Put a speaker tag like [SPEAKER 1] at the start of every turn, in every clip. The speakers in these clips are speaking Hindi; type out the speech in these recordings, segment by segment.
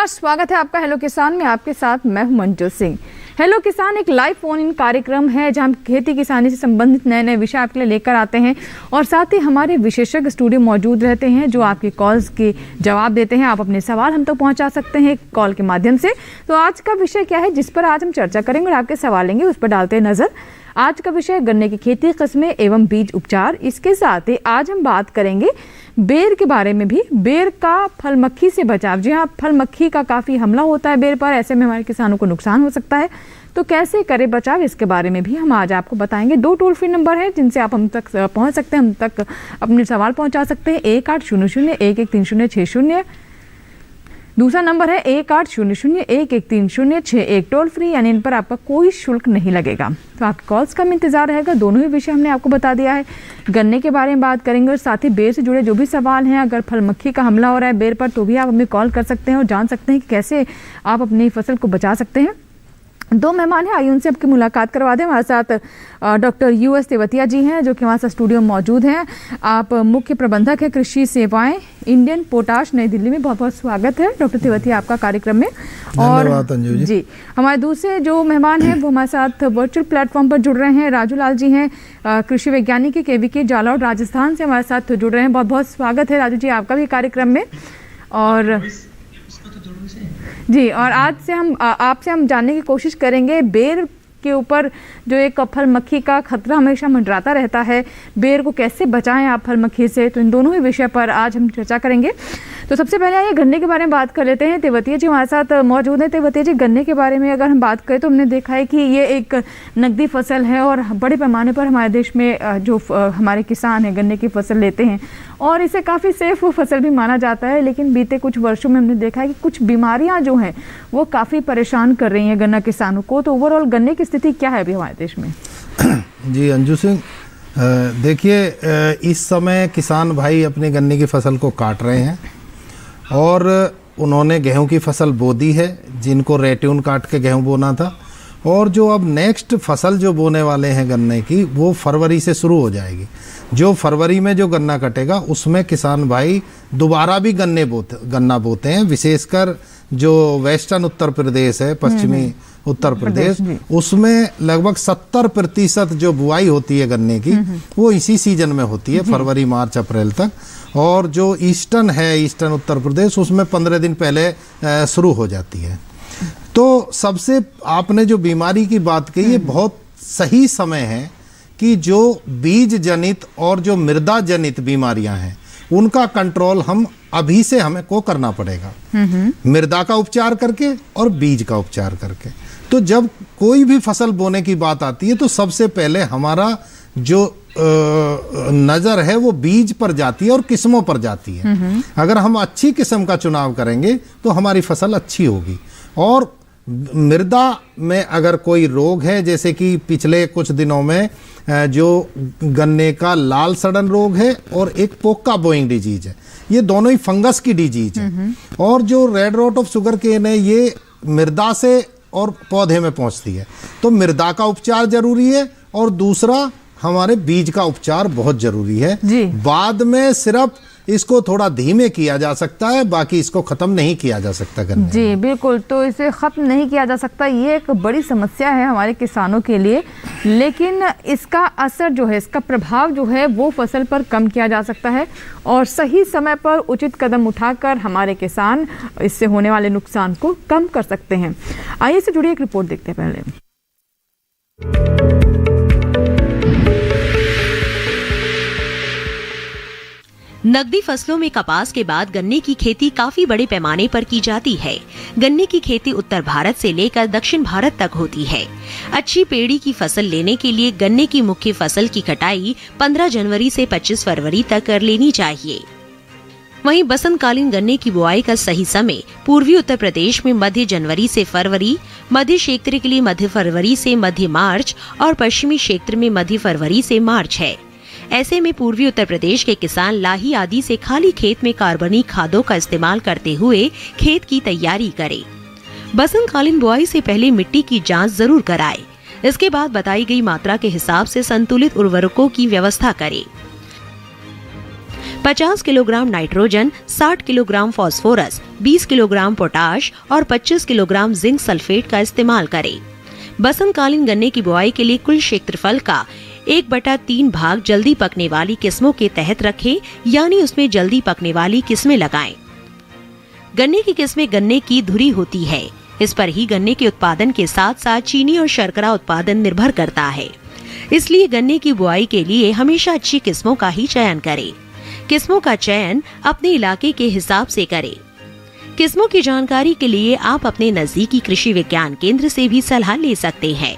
[SPEAKER 1] स्वागत है आपका हेलो किसान में। आपके साथ मैं हूं मंजू सिंह। हेलो किसान एक लाइव फोन इन कार्यक्रम है जहां हम खेती किसानी से संबंधित नए नए विषय आपके लिए लेकर आते हैं और साथ ही हमारे विशेषज्ञ स्टूडियो मौजूद रहते हैं जो आपकी कॉल्स के जवाब देते हैं। आप अपने सवाल हम तक पहुंचा सकते हैं कॉल के माध्यम से। तो आज का विषय क्या है जिस पर आज हम चर्चा करेंगे और आपके सवाल लेंगे, उस पर डालते हैं नजर। आज का विषय गन्ने की खेती, किस्में एवं बीज उपचार। इसके साथ ही आज हम बात करेंगे बेर के बारे में भी, बेर का फल मक्खी से बचाव। जी हाँ, फल मक्खी का काफ़ी हमला होता है बेर पर, ऐसे में हमारे किसानों को नुकसान हो सकता है। तो कैसे करें बचाव, इसके बारे में भी हम आज आपको बताएंगे। 2 टोल फ्री नंबर हैं जिनसे आप हम तक पहुंच सकते हैं, हम तक अपने सवाल पहुंचा सकते हैं। 1800-113060, दूसरा नंबर है 1800-113061, टोल फ्री, यानी इन पर आपका कोई शुल्क नहीं लगेगा। तो आपके कॉल्स का इंतजार रहेगा। दोनों ही विषय हमने आपको बता दिया है। गन्ने के बारे में बात करेंगे और साथ ही बेर से जुड़े जो भी सवाल हैं, अगर फल मक्खी का हमला हो रहा है बेर पर तो भी आप हमें कॉल कर सकते हैं और जान सकते हैं कि कैसे आप अपनी फसल को बचा सकते हैं। 2 मेहमान हैं, आइए उनसे आपकी मुलाकात करवा दें। हमारे साथ डॉक्टर US तेवतिया जी हैं जो कि हमारे साथ स्टूडियो में मौजूद हैं। आप मुख्य प्रबंधक हैं कृषि सेवाएं, इंडियन पोटाश, नई दिल्ली में। बहुत बहुत स्वागत है डॉक्टर तेवतिया आपका कार्यक्रम में। और जी हमारे दूसरे जो मेहमान हैं वो हमारे साथ वर्चुअल प्लेटफॉर्म पर जुड़ रहे हैं। राजू लाल जी हैं, कृषि वैज्ञानिक KVK जालौर राजस्थान से हमारे साथ जुड़ रहे हैं। बहुत बहुत स्वागत है राजू जी आपका भी कार्यक्रम में। और जी, और आज से हम आपसे जानने की कोशिश करेंगे बेर के ऊपर जो एक फल मक्खी का खतरा हमेशा मंडराता रहता है, बेर को कैसे बचाएं आप फल मक्खी से। तो इन दोनों ही विषय पर आज हम चर्चा करेंगे। तो सबसे पहले आइए गन्ने के बारे में बात कर लेते हैं। तेवतिया जी हमारे साथ मौजूद हैं। तेवतिया जी, गन्ने के बारे में अगर हम बात करें तो हमने देखा है कि ये एक नकदी फसल है और बड़े पैमाने पर हमारे देश में जो हमारे किसान हैं गन्ने की फसल लेते हैं और इसे काफ़ी सेफ फसल भी माना जाता है। लेकिन बीते कुछ वर्षों में हमने देखा है कि कुछ बीमारियां जो हैं वो काफ़ी परेशान कर रही हैं गन्ना किसानों को। तो ओवरऑल गन्ने की स्थिति क्या है अभी हमारे देश में?
[SPEAKER 2] जी अंजू सिंह, देखिए इस समय किसान भाई अपनी गन्ने की फसल को काट रहे हैं और उन्होंने गेहूं की फसल बो दी है, जिनको रेट्यून काट के गेहूं बोना था। और जो अब नेक्स्ट फसल जो बोने वाले हैं गन्ने की वो फरवरी से शुरू हो जाएगी। जो फरवरी में जो गन्ना कटेगा उसमें किसान भाई दोबारा भी गन्ना बोते हैं। विशेषकर जो वेस्टर्न उत्तर प्रदेश है, पश्चिमी उत्तर प्रदेश, उसमें लगभग 70% जो बुआई होती है गन्ने की वो इसी सीजन में होती है, फरवरी मार्च अप्रैल तक। और जो ईस्टर्न है, ईस्टर्न उत्तर प्रदेश, उसमें 15 दिन पहले शुरू हो जाती है। तो सबसे आपने जो बीमारी की बात कही है, बहुत सही समय है कि जो बीज जनित और जो मृदा जनित बीमारियां हैं उनका कंट्रोल हम अभी से हमें को करना पड़ेगा, मृदा का उपचार करके और बीज का उपचार करके। तो जब कोई भी फसल बोने की बात आती है तो सबसे पहले हमारा जो नज़र है वो बीज पर जाती है और किस्मों पर जाती है। अगर हम अच्छी किस्म का चुनाव करेंगे तो हमारी फसल अच्छी होगी। और मृदा में अगर कोई रोग है, जैसे कि पिछले कुछ दिनों में जो गन्ने का लाल सड़न रोग है और एक पोका बोइंग डिजीज है, ये दोनों ही फंगस की डिजीज है। और जो red rot of sugarcane है ये मृदा से और पौधे में पहुंचती है। तो मृदा का उपचार जरूरी है और दूसरा हमारे बीज का उपचार बहुत जरूरी है। बाद में सिर्फ इसको थोड़ा धीमे किया जा सकता है, बाकी इसको खत्म नहीं किया जा सकता गन्ने।
[SPEAKER 1] जी बिल्कुल, तो इसे खत्म नहीं किया जा सकता, ये एक बड़ी समस्या है हमारे किसानों के लिए। लेकिन इसका असर जो है, इसका प्रभाव जो है वो फसल पर कम किया जा सकता है और सही समय पर उचित कदम उठाकर हमारे किसान इससे होने वाले नुकसान को कम कर सकते हैं। आइए इससे जुड़ी एक रिपोर्ट देखते हैं पहले।
[SPEAKER 3] नकदी फसलों में कपास के बाद गन्ने की खेती काफी बड़े पैमाने पर की जाती है। गन्ने की खेती उत्तर भारत से लेकर दक्षिण भारत तक होती है। अच्छी पेड़ी की फसल लेने के लिए गन्ने की मुख्य फसल की कटाई 15 जनवरी से 25 फरवरी तक कर लेनी चाहिए। वहीं बसंतकालीन गन्ने की बुआई का सही समय पूर्वी उत्तर प्रदेश में मध्य जनवरी से फरवरी, मध्य क्षेत्र के लिए मध्य फरवरी से मध्य मार्च और पश्चिमी क्षेत्र में मध्य फरवरी से मार्च है। ऐसे में पूर्वी उत्तर प्रदेश के किसान लाही आदि से खाली खेत में कार्बनिक खादों का इस्तेमाल करते हुए खेत की तैयारी करें। बसंतकालीन बुआई से पहले मिट्टी की जांच जरूर कराएं। इसके बाद बताई गई मात्रा के हिसाब से संतुलित उर्वरकों की व्यवस्था करें। 50 kilogram nitrogen, 60 kilogram phosphorus, 20 kilogram potash और 25 किलोग्राम जिंक सल्फेट का इस्तेमाल करें। बसंतकालीन गन्ने की बुआई के लिए कुल क्षेत्रफल का 1/3 भाग जल्दी पकने वाली किस्मों के तहत रखें, यानी उसमें जल्दी पकने वाली किस्में लगाएं। गन्ने की किस्में गन्ने की धुरी होती है, इस पर ही गन्ने के उत्पादन के साथ साथ चीनी और शर्करा उत्पादन निर्भर करता है। इसलिए गन्ने की बुआई के लिए हमेशा अच्छी किस्मों का ही चयन करें। किस्मों का चयन अपने इलाके के हिसाब से करें। किस्मों की जानकारी के लिए आप अपने नजदीकी कृषि विज्ञान केंद्र से भी सलाह ले सकते हैं।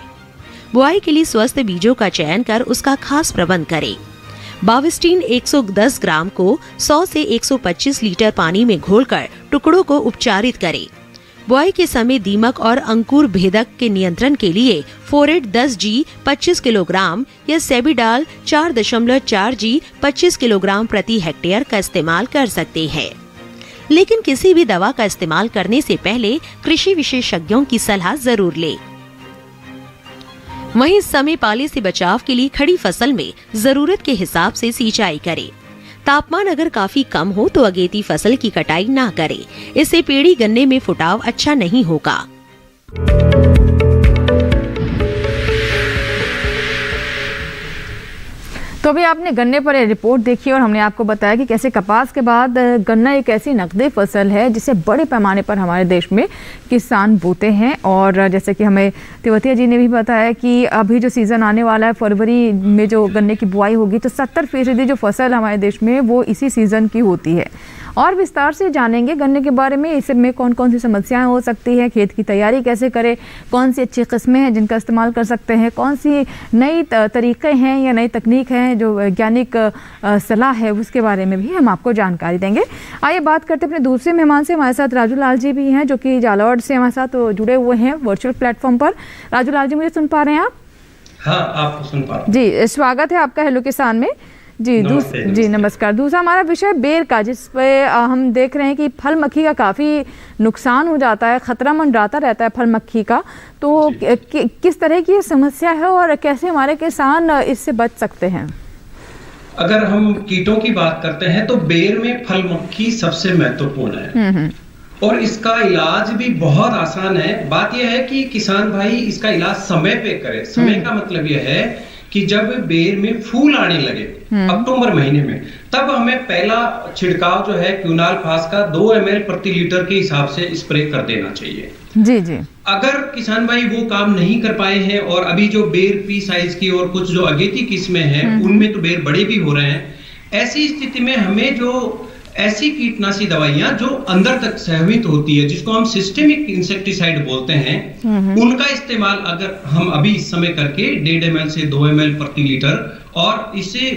[SPEAKER 3] बुआई के लिए स्वस्थ बीजों का चयन कर उसका खास प्रबंध करें। बाविस्टीन 110 ग्राम को 100 से 125 लीटर पानी में घोलकर टुकड़ों को उपचारित करें। बुआई के समय दीमक और अंकुर भेदक के नियंत्रण के लिए फोरेट 10G 25 किलोग्राम या सेबिडाल 4.4G 25 किलोग्राम प्रति हेक्टेयर का इस्तेमाल कर सकते हैं। लेकिन किसी भी दवा का इस्तेमाल करने से पहले कृषि विशेषज्ञों की सलाह जरूर लें। वहीं इस समय पाले से बचाव के लिए खड़ी फसल में जरूरत के हिसाब से सिंचाई करें। तापमान अगर काफी कम हो तो अगेती फसल की कटाई ना करें, इससे पेड़ी गन्ने में फुटाव अच्छा नहीं होगा।
[SPEAKER 1] तो अभी आपने गन्ने पर रिपोर्ट देखी और हमने आपको बताया कि कैसे कपास के बाद गन्ना एक ऐसी नकदी फसल है जिसे बड़े पैमाने पर हमारे देश में किसान बोते हैं। और जैसे कि हमें तेवतिया जी ने भी बताया कि अभी जो सीज़न आने वाला है फरवरी में जो गन्ने की बुआई होगी तो 70% जो फसल हमारे देश में वो इसी सीज़न की होती है। और विस्तार से जानेंगे गन्ने के बारे में, इसमें कौन कौन सी समस्याएं हो सकती हैं, खेत की तैयारी कैसे करें, कौन सी अच्छी किस्में हैं जिनका इस्तेमाल कर सकते हैं, कौन सी नई तरीक़े हैं या नई तकनीक हैं जो वैज्ञानिक सलाह है उसके बारे में भी हम आपको जानकारी देंगे। आइए बात करते हैं अपने दूसरे मेहमान से। हमारे साथ राजू लाल जी भी हैं जो कि झालावाड़ से हमारे साथ जुड़े हुए हैं वर्चुअल प्लेटफॉर्म पर। राजू लाल जी, मुझे सुन पा रहे हैं आप?
[SPEAKER 4] हाँ, आपको सुन पा रहे हैं।
[SPEAKER 1] जी, स्वागत है आपका हेलो किसान में। जी नमस्कार। दूसरा हमारा विषय बेर का, जिस पे हम देख रहे हैं कि फल मक्खी का काफ़ी नुकसान हो जाता है, खतरा मंडराता रहता है फल मक्खी का। तो किस तरह की समस्या है और कैसे हमारे किसान इससे बच सकते हैं?
[SPEAKER 4] अगर हम कीटों की बात करते हैं तो बेर में फल मक्खी सबसे महत्वपूर्ण है और इसका इलाज भी बहुत आसान है। बात यह है कि किसान भाई इसका इलाज समय पे करे। समय का मतलब यह है कि जब बेर में फूल आने लगे अक्टूबर महीने में, तब हमें पहला छिड़काव जो है क्विनालफास का 2 ml प्रति लीटर के हिसाब से स्प्रे कर देना चाहिए।
[SPEAKER 1] जी जी।
[SPEAKER 4] अगर किसान भाई वो काम नहीं कर पाए हैं और अभी जो बेर पी साइज की और कुछ जो अगेती किस्में हैं उनमें तो बेर बड़े भी हो रहे हैं, ऐसी स्थिति में हमें जो ऐसी कीटनाशी दवाइयां जो अंदर तक सहमित होती है, जिसको हम सिस्टेमिक इंसेक्टिसाइड बोलते हैं, उनका इस्तेमाल अगर हम अभी इस समय करके 1.5 ml से 2 ml प्रति लीटर और इससे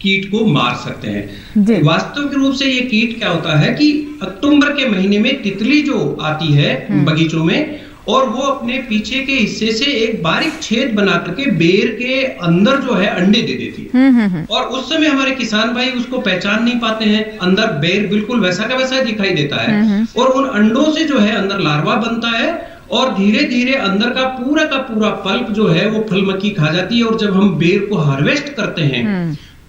[SPEAKER 4] कीट को मार सकते हैं। वास्तविक रूप से ये कीट क्या होता है कि अक्टूबर के महीने में तितली जो आती है बगीचों में और वो अपने पीछे के हिस्से से एक बारीक छेद बना करके बेर के अंदर जो है अंडे दे देती है और उस समय हमारे किसान भाई उसको पहचान नहीं पाते हैं। अंदर बेर बिल्कुल वैसा का वैसा दिखाई देता है और उन अंडों से जो है अंदर लार्वा बनता है और धीरे धीरे अंदर का पूरा पल्प जो है वो फल मक्खी खा जाती है। और जब हम बेर को हार्वेस्ट करते हैं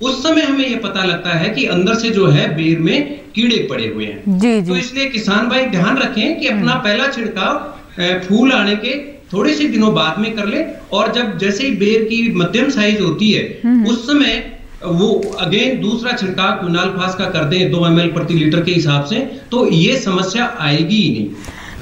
[SPEAKER 4] उस समय हमें ये पता लगता है कि अंदर से जो है बेर में कीड़े पड़े हुए हैं। जी जी। तो इसलिए किसान भाई ध्यान रखें कि अपना पहला छिड़काव फूल आने के थोड़े से दिनों बाद में कर ले और जब जैसे ही बेर की मध्यम साइज होती है उस समय वो अगेन दूसरा छिड़काव क्विनालफास का कर दें 2 ml प्रति लीटर के हिसाब से, तो ये समस्या आएगी ही नहीं।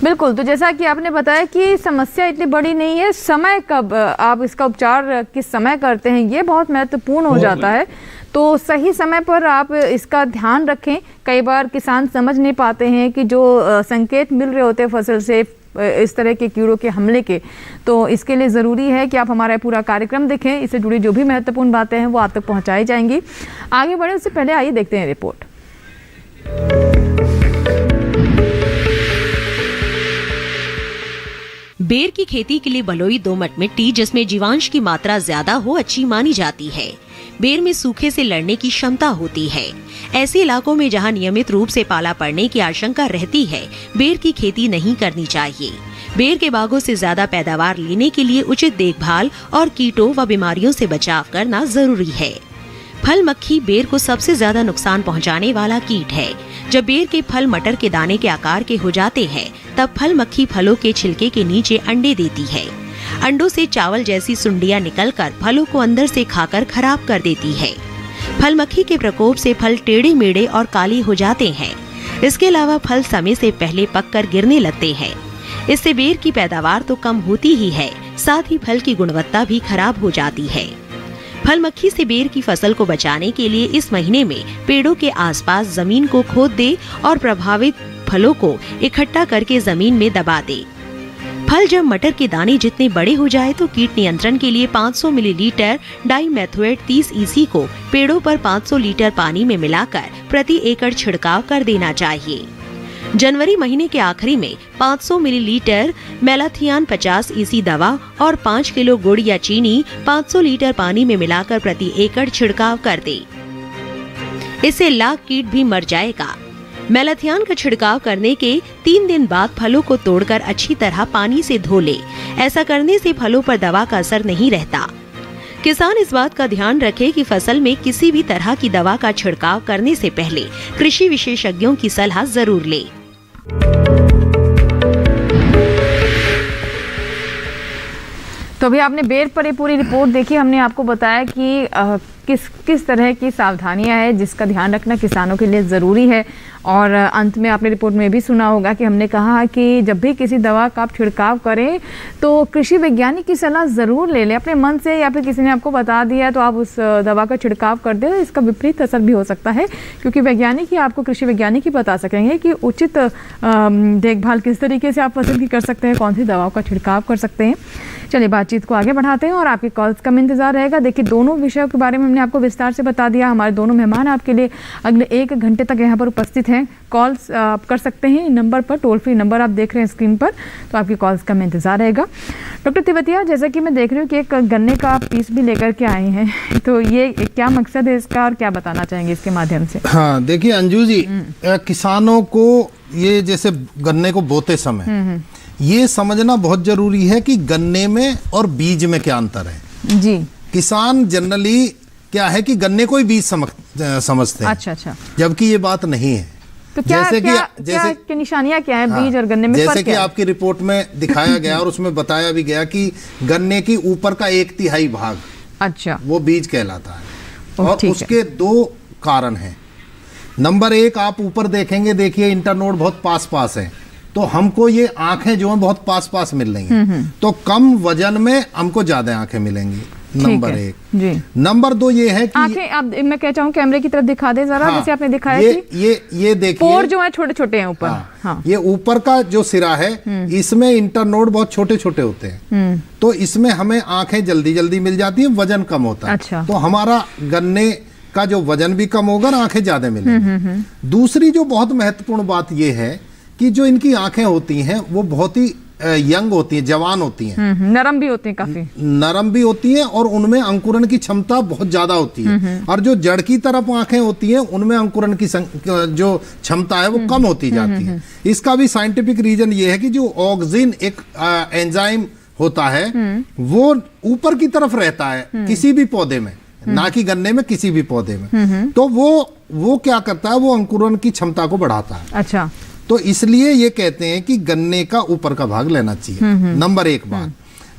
[SPEAKER 1] बिल्कुल। तो जैसा कि आपने बताया कि समस्या इतनी बड़ी नहीं है, समय कब आप इसका उपचार किस समय करते हैं ये बहुत महत्वपूर्ण हो जाता है। तो सही समय पर आप इसका ध्यान रखें। कई बार किसान समझ नहीं पाते हैं कि जो संकेत मिल रहे होते हैं फसल से इस तरह के कीड़ों के हमले के, तो इसके लिए ज़रूरी है कि आप हमारा पूरा कार्यक्रम देखें। इससे जुड़ी जो भी महत्वपूर्ण बातें हैं वो आप तक पहुंचाई जाएंगी। आगे बढ़े उससे पहले आइए देखते हैं रिपोर्ट।
[SPEAKER 3] बेर की खेती के लिए बलुई दोमट मिट्टी जिसमें जीवांश की मात्रा ज्यादा हो अच्छी मानी जाती है। बेर में सूखे से लड़ने की क्षमता होती है। ऐसे इलाकों में जहां नियमित रूप से पाला पड़ने की आशंका रहती है, बेर की खेती नहीं करनी चाहिए। बेर के बागों से ज्यादा पैदावार लेने के लिए उचित देखभाल और कीटों व बीमारियों से बचाव करना जरूरी है। फल मक्खी बेर को सबसे ज्यादा नुकसान पहुंचाने वाला कीट है। जब बेर के फल मटर के दाने के आकार के हो जाते हैं, तब फल मक्खी फलों के छिलके के नीचे अंडे देती है। अंडों से चावल जैसी सुंडियां निकलकर फलों को अंदर से खाकर खराब कर देती है। फल मक्खी के प्रकोप से फल टेढ़े मेढ़े और काले हो जाते हैं। इसके अलावा फल समय से पहले पककर गिरने लगते हैं। इससे बेर की पैदावार तो कम होती ही है, साथ ही फल की गुणवत्ता भी खराब हो जाती है। फल मक्खी से बेर की फसल को बचाने के लिए इस महीने में पेड़ों के आसपास जमीन को खोद दे और प्रभावित फलों को इकट्ठा करके जमीन में दबा दे। फल जब मटर के दाने जितने बड़े हो जाए तो कीट नियंत्रण के लिए 500 मिलीलीटर डाइमेथोएट 30 EC को पेड़ों पर 500 लीटर पानी में मिलाकर प्रति एकड़ छिड़काव कर देना चाहिए। जनवरी महीने के आखिरी में 500 मिलीलीटर मेलाथियान 50 EC दवा और 5 किलो गुड़ या चीनी 500 लीटर पानी में मिलाकर प्रति एकड़ छिड़काव कर दे। इससे लाख कीट भी मर जाएगा। मेलाथियान का छिड़काव करने के 3 दिन बाद फलों को तोड़कर अच्छी तरह पानी से धो ले। ऐसा करने से फलों पर दवा का असर नहीं रहता। किसान इस बात का ध्यान रखे कि फसल में किसी भी तरह की दवा का छिड़काव करने से पहले कृषि विशेषज्ञों की सलाह जरूर ले।
[SPEAKER 1] तो अभी आपने बेर पर ये पूरी रिपोर्ट देखी। हमने आपको बताया कि किस तरह की सावधानियां हैं जिसका ध्यान रखना किसानों के लिए ज़रूरी है। और अंत में आपने रिपोर्ट में भी सुना होगा कि हमने कहा कि जब भी किसी दवा का आप छिड़काव करें तो कृषि वैज्ञानिक की सलाह ज़रूर ले लें। अपने मन से या फिर किसी ने आपको बता दिया तो आप उस दवा का छिड़काव कर दें, इसका विपरीत असर भी हो सकता है, क्योंकि वैज्ञानिक ही आपको कृषि वैज्ञानिक ही बता सकेंगे कि उचित देखभाल किस तरीके से आप फसल की कर सकते हैं, कौन सी दवाओं का छिड़काव कर सकते हैं। चलिए बातचीत को आगे बढ़ाते हैं और आपके कॉल्स का इंतजार रहेगा। देखिए दोनों विषयों के बारे में हमने आपको विस्तार से बता दिया। हमारे दोनों मेहमान आपके लिए अगले 1 घंटे तक यहाँ पर उपस्थित हैं। कॉल्स आप कर सकते हैं नंबर पर, टोल फ्री नंबर आप देख रहे हैं स्क्रीन पर, तो आपकी कॉल्स का इंतजार रहेगा। डॉक्टर तिवतिया, जैसा कि मैं देख रही हूँ कि एक गन्ने का पीस भी लेकर के आए हैं, तो ये क्या मकसद है इसका और क्या बताना चाहेंगे इसके माध्यम से?
[SPEAKER 2] हाँ देखिए अंजू जी, किसानों को ये जैसे गन्ने को बोते समय ये समझना बहुत जरूरी है कि गन्ने में और बीज में क्या अंतर है
[SPEAKER 1] जी।
[SPEAKER 2] किसान जनरली क्या है कि गन्ने को ही बीज समझते हैं।
[SPEAKER 1] अच्छा।
[SPEAKER 2] जबकि ये बात नहीं है।
[SPEAKER 1] तो जैसे निशानियां क्या है बीज और गन्ने में?
[SPEAKER 2] जैसे कि आपकी रिपोर्ट में दिखाया गया और उसमें बताया भी गया कि गन्ने की ऊपर का 1/3 भाग
[SPEAKER 1] अच्छा
[SPEAKER 2] वो बीज कहलाता है। और उसके 2 कारण हैं। नंबर 1, आप ऊपर देखेंगे, देखिए इंटरनोड बहुत पास है, तो हमको ये आंखें जो हैं बहुत पास मिल रही हैं, तो कम वजन में हमको ज्यादा आंखें मिलेंगी। नंबर 1
[SPEAKER 1] जी।
[SPEAKER 2] नंबर 2 ये है कि
[SPEAKER 1] आंखें आप, मैं क्या चाहूँ कैमरे की तरफ दिखा दे जरा।
[SPEAKER 2] हाँ,
[SPEAKER 1] जैसे आपने दिखाया
[SPEAKER 2] ये देखिए
[SPEAKER 1] पोर जो है छोटे हैं ऊपर। हाँ।
[SPEAKER 2] ये ऊपर का जो सिरा है इसमें इंटरनोड बहुत छोटे होते हैं, तो इसमें हमें आंखें जल्दी मिल जाती है, वजन कम होता है।
[SPEAKER 1] अच्छा।
[SPEAKER 2] तो हमारा गन्ने का जो वजन भी कम होगा और आंखें ज्यादा मिलेंगी। दूसरी जो बहुत महत्वपूर्ण बात ये है कि जो इनकी आंखें होती हैं वो बहुत ही यंग होती हैं, जवान होती हैं,
[SPEAKER 1] नरम भी होती हैं, काफी
[SPEAKER 2] नरम भी होती हैं और उनमें अंकुरण की क्षमता बहुत ज्यादा होती है। और जो जड़ की तरफ आंखें होती हैं उनमें अंकुरण की जो क्षमता है वो कम होती जाती है। इसका भी साइंटिफिक रीजन ये है कि जो ऑक्सिन एक एंजाइम होता है वो ऊपर की तरफ रहता है किसी भी पौधे में, ना कि गन्ने में, किसी भी पौधे में। तो वो क्या करता है, वो अंकुरण की क्षमता को बढ़ाता है।
[SPEAKER 1] अच्छा।
[SPEAKER 2] तो इसलिए ये कहते हैं कि गन्ने का ऊपर का भाग लेना चाहिए। नंबर 1 बात।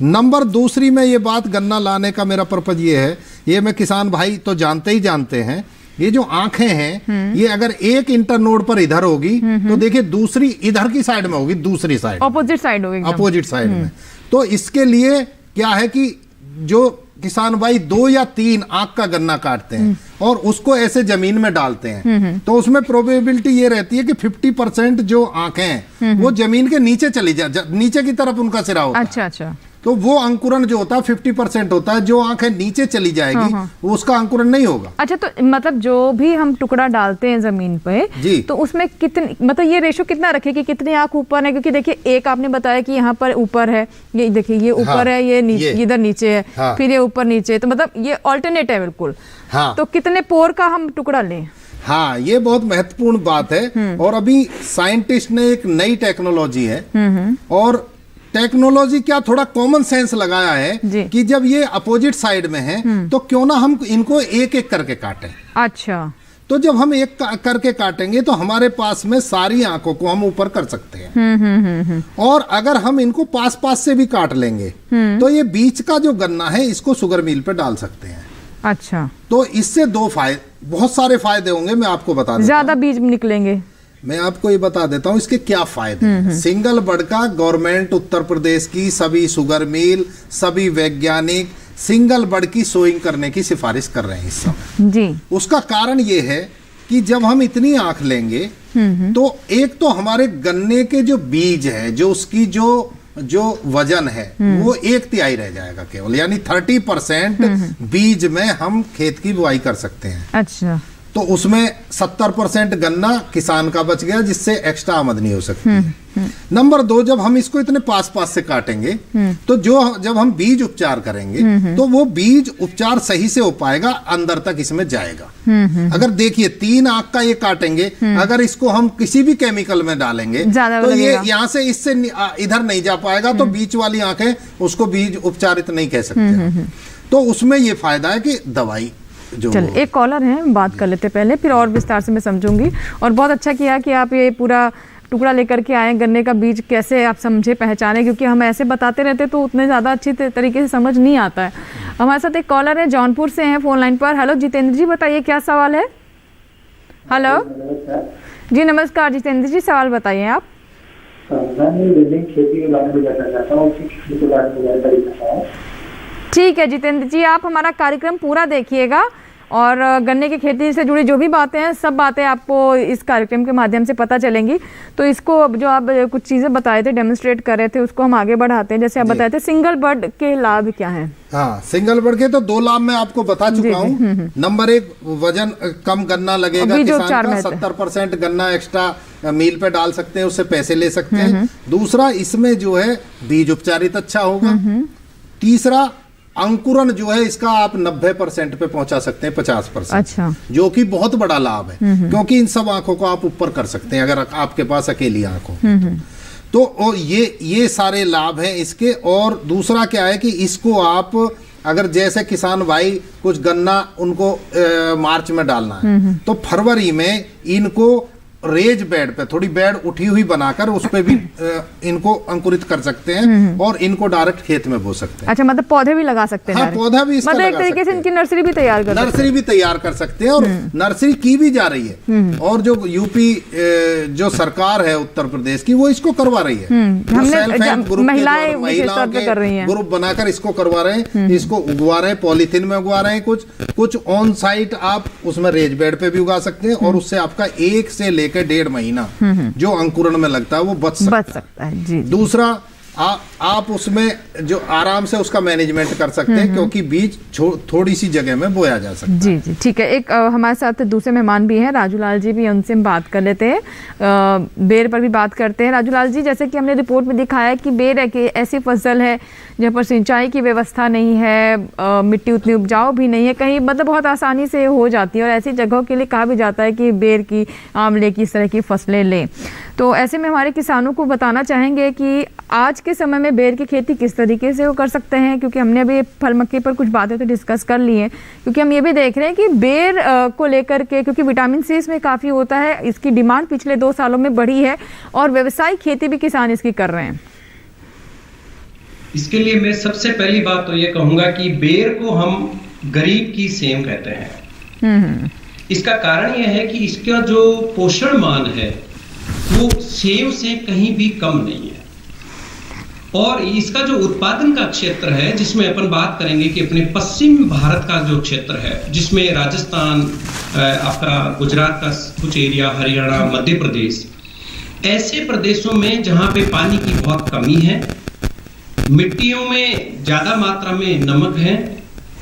[SPEAKER 2] नंबर दूसरी में ये बात, गन्ना लाने का मेरा पर्पज ये है, ये मैं किसान भाई तो जानते हैं, ये जो आंखें हैं ये अगर एक इंटरनोड पर इधर होगी तो देखिए दूसरी इधर की साइड में होगी, दूसरी साइड
[SPEAKER 1] अपोजिट साइड होगी,
[SPEAKER 2] अपोजिट साइड में। तो इसके लिए क्या है कि जो किसान भाई 2 या 3 आंख का गन्ना काटते हैं और उसको ऐसे जमीन में डालते हैं, तो उसमें प्रोबेबिलिटी ये रहती है कि 50% जो आंखें हैं वो जमीन के नीचे चली नीचे की तरफ उनका सिरा होता है।
[SPEAKER 1] अच्छा।
[SPEAKER 2] तो वो अंकुरण जो होता है 50% होता है। जो आंखें नीचे चली जाएगी वो उसका अंकुरण नहीं होगा।
[SPEAKER 1] अच्छा, तो मतलब जो भी हम टुकड़ा डालते हैं जमीन पे
[SPEAKER 2] जी, तो
[SPEAKER 1] उसमें कितनी, मतलब ये रेशो कितना रखे कि कितनी आंख ऊपर है? क्योंकि देखिए एक आपने बताया कि यहाँ पर ऊपर है, ये देखिए ये ऊपर है, ये नीचे, इधर नीचे है, फिर ये ऊपर नीचे, तो मतलब ये ऑल्टरनेट है बिल्कुल। हाँ। तो कितने पोर का हम टुकड़ा लें?
[SPEAKER 2] हाँ, ये बहुत महत्वपूर्ण बात है। और अभी साइंटिस्ट ने एक नई टेक्नोलॉजी है और टेक्नोलॉजी क्या थोड़ा कॉमन सेंस लगाया
[SPEAKER 1] जी।
[SPEAKER 2] है कि जब ये अपोजिट साइड में है तो क्यों ना हम इनको एक एक करके काटें।
[SPEAKER 1] अच्छा,
[SPEAKER 2] तो जब हम एक करके काटेंगे तो हमारे पास में सारी आंखों को हम ऊपर कर सकते हैं। और अगर हम इनको पास पास से भी काट लेंगे तो ये बीच का जो गन्ना है इसको शुगर मिल पे डाल सकते हैं।
[SPEAKER 1] अच्छा,
[SPEAKER 2] तो इससे बहुत सारे फायदे होंगे, मैं आपको बता देता हूं।
[SPEAKER 1] ज्यादा बीज निकलेंगे।
[SPEAKER 2] मैं आपको ये बता देता हूँ इसके क्या फायदे हैं। सिंगल बड का गवर्नमेंट उत्तर प्रदेश की सभी शुगर मिल, सभी वैज्ञानिक सिंगल बड की सोइंग करने की सिफारिश कर रहे हैं इस समय
[SPEAKER 1] जी।
[SPEAKER 2] उसका कारण ये है कि जब हम इतनी आंख लेंगे तो एक तो हमारे गन्ने के जो बीज है, जो उसकी जो वजन है वो 1/3 रह जाएगा केवल, यानी 30% बीज में हम खेत की बुआई कर सकते हैं।
[SPEAKER 1] अच्छा,
[SPEAKER 2] तो उसमें 70% गन्ना किसान का बच गया, जिससे एक्स्ट्रा आमदनी हो सकती है। नंबर 2, जब हम इसको इतने पास पास से काटेंगे तो जब हम बीज उपचार करेंगे तो वो बीज उपचार सही से हो पाएगा, अंदर तक इसमें जाएगा। अगर देखिए 3 आंख का ये काटेंगे, अगर इसको हम किसी भी केमिकल में डालेंगे तो ये यहाँ से इससे इधर नहीं जा पाएगा, तो बीच वाली आंखें उसको बीज उपचारित नहीं कह सकते। तो उसमें ये फायदा है कि दवाई
[SPEAKER 1] चल एक कॉलर है, बात कर लेते पहले, फिर और विस्तार से मैं समझूंगी। और बहुत अच्छा किया कि आप ये पूरा टुकड़ा लेकर के आए, गन्ने का बीज कैसे आप समझे पहचाने, क्योंकि हम ऐसे बताते रहते तो उतने ज़्यादा अच्छी तरीके से समझ नहीं आता है। हमारे साथ एक कॉलर है, जौनपुर से हैं फोन लाइन पर। हेलो जितेंद्र जी, बताइए क्या सवाल है। हेलो जी, नमस्कार जितेंद्र जी, सवाल बताइए आप। ठीक है जितेंद्र जी, आप हमारा कार्यक्रम पूरा देखिएगा और गन्ने की खेती से जुड़ी जो भी बातें हैं, सब बातें आपको इस कार्यक्रम के माध्यम से पता चलेंगी। तो इसको जो आप कुछ चीज़ें बताए थे, डेमोन्स्ट्रेट कर रहे थे, उसको हम आगे बढ़ाते हैं। जैसे आप बताए थे सिंगल बड के लाभ क्या हैं?
[SPEAKER 2] हाँ, सिंगल बड के तो 2 लाभ मैं आपको बता चुका हूँ। नंबर 1, वजन कम गन्ना लगेगा किसान का, 70% गन्ना एक्स्ट्रा मील पे डाल सकते हैं, उससे पैसे ले सकते हैं। दूसरा, इसमें जो है बीज उपचारित अच्छा होगा। तीसरा, अंकुरन जो है इसका आप 90% पे पहुंचा सकते हैं, 50%।
[SPEAKER 1] अच्छा,
[SPEAKER 2] जो कि बहुत बड़ा लाभ है, क्योंकि इन सब आंखों को आप ऊपर कर सकते हैं अगर आपके पास अकेली आंख हो तो। और ये सारे लाभ हैं इसके। और दूसरा क्या है कि इसको आप अगर जैसे किसान भाई कुछ गन्ना उनको मार्च में डालना है तो फरवरी में इनको रेज बेड पे थोड़ी बेड उठी हुई बनाकर उस पे भी इनको अंकुरित कर सकते हैं और इनको डायरेक्ट खेत में बो सकते हैं।
[SPEAKER 1] अच्छा, मतलब पौधे भी लगा सकते हैं?
[SPEAKER 2] हाँ, पौधा भी इसका
[SPEAKER 1] मतलब एक तरीके से इनकी नर्सरी भी तैयार कर सकते हैं। और नर्सरी की भी जा रही है। और जो यूपी जो सरकार है उत्तर प्रदेश की, वो इसको करवा रही है। महिलाएं कर रही हैं, ग्रुप बनाकर इसको करवा रहे हैं, इसको उगवा रहे हैं, पॉलीथीन में उगवा रहे हैं। कुछ ऑन साइट आप उसमें रेज बेड पे भी उगा सकते हैं और उससे आपका 1 से लेकर 1.5 महीना जो अंकुरण में लगता है वो बच सकता है। जी। दूसरा, आप उसमें जो आराम से उसका मैनेजमेंट कर सकते हैं, क्योंकि बीज थोड़ी सी जगह में बोया जा सकता है। जी जी, ठीक है। एक हमारे साथ दूसरे मेहमान भी हैं, राजूलाल जी भी, उनसे हम बात कर लेते हैं। बेर पर भी बात करते हैं। राजूलाल जी, जैसे कि हमने रिपोर्ट में दिखाया कि बेर एक ऐसी फसल है जहाँ पर सिंचाई की व्यवस्था नहीं है, मिट्टी उतनी उपजाऊ भी नहीं है, कहीं मतलब बहुत आसानी से हो जाती है। और ऐसी जगहों के लिए कहा भी जाता है कि बेर की, आंवले की, इस तरह की फसलें लें। तो ऐसे में हमारे किसानों को बताना चाहेंगे कि आज के समय में बेर की खेती किस तरीके से वो कर सकते हैं, क्योंकि हमने अभी फल मक्के पर कुछ बातें तो डिस्कस कर ली हैं, क्योंकि हम ये भी देख रहे हैं कि बेर को लेकर के, क्योंकि विटामिन सी इसमें काफ़ी होता है, इसकी डिमांड पिछले 2 सालों में बढ़ी है और व्यावसायिक खेती भी किसान इसकी कर रहे हैं।
[SPEAKER 4] इसके लिए मैं सबसे पहली बात तो ये कहूंगा कि बेर को हम गरीब की सेम कहते हैं। इसका कारण यह है कि इसका जो पोषण मान है वो सेव से कहीं भी कम नहीं है। और इसका जो उत्पादन का क्षेत्र है, जिसमें अपन बात करेंगे कि अपने पश्चिम भारत का जो क्षेत्र है, जिसमें राजस्थान, आपका गुजरात का कुछ एरिया, हरियाणा, मध्य प्रदेश, ऐसे प्रदेशों में जहां पे पानी की बहुत कमी है, मिट्टियों में ज्यादा मात्रा में नमक है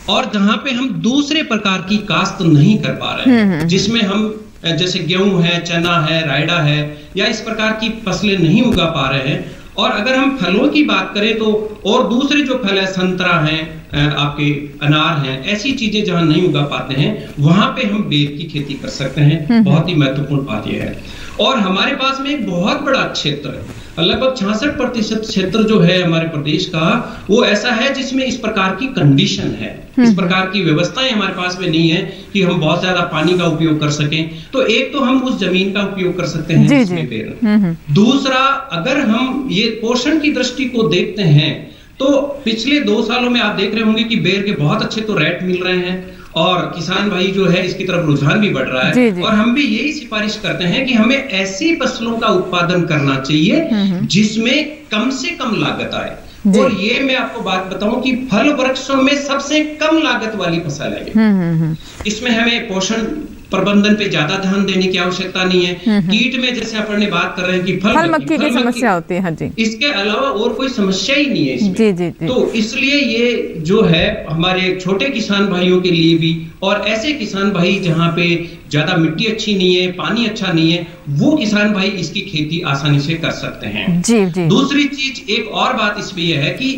[SPEAKER 4] और जहां पे हम दूसरे प्रकार की काश्त नहीं कर पा रहे हैं, जिसमें हम जैसे गेहूं है, चना है, रायडा है या इस प्रकार की फसलें नहीं उगा पा रहे हैं। और अगर हम फलों की बात करें तो और दूसरे जो फल है, संतरा है, आपके अनार हैं, ऐसी चीजें जहां नहीं उगा पाते हैं, वहां पे हम बेर की खेती कर सकते हैं। बहुत ही महत्वपूर्ण बात यह है। और हमारे पास में एक बहुत बड़ा क्षेत्र है, लगभग 66% क्षेत्र जो है हमारे प्रदेश का वो ऐसा है जिसमें इस प्रकार की कंडीशन है, इस प्रकार की व्यवस्थाएं हमारे पास में नहीं है कि हम बहुत ज्यादा पानी का उपयोग कर सकें। तो एक तो हम उस जमीन का उपयोग कर सकते हैं जिसमें बेर। दूसरा, अगर हम ये पोषण की दृष्टि को देखते हैं तो पिछले 2 सालों में आप देख रहे होंगे कि बेर के बहुत अच्छे तो रेट मिल रहे हैं और किसान भाई जो है इसकी तरफ रुझान भी बढ़ रहा है।
[SPEAKER 1] जी, जी। और
[SPEAKER 4] हम भी यही सिफारिश करते हैं कि हमें ऐसी फसलों का उत्पादन करना चाहिए जिसमें कम से कम लागत आए। और ये मैं आपको बात बताऊं कि फल वृक्षों में सबसे कम लागत वाली फसल है। इसमें हमें पोषण प्रबंधन पे ज्यादा ध्यान देने की आवश्यकता नहीं है। कीट में जैसे अपन ने बात कर रहे हैं कि
[SPEAKER 1] फल मक्खी की समस्या होती है। हाँ जी,
[SPEAKER 4] इसके अलावा और कोई समस्या ही नहीं है इसमें।
[SPEAKER 1] जी, जी, जी।
[SPEAKER 4] तो इसलिए ये जो है हमारे छोटे किसान भाइयों के लिए भी, और ऐसे किसान भाई जहाँ पे ज्यादा मिट्टी अच्छी नहीं है, पानी अच्छा नहीं है, वो किसान भाई इसकी खेती आसानी से कर सकते हैं।
[SPEAKER 1] जी, जी।
[SPEAKER 4] दूसरी चीज, एक और बात इसमें यह है कि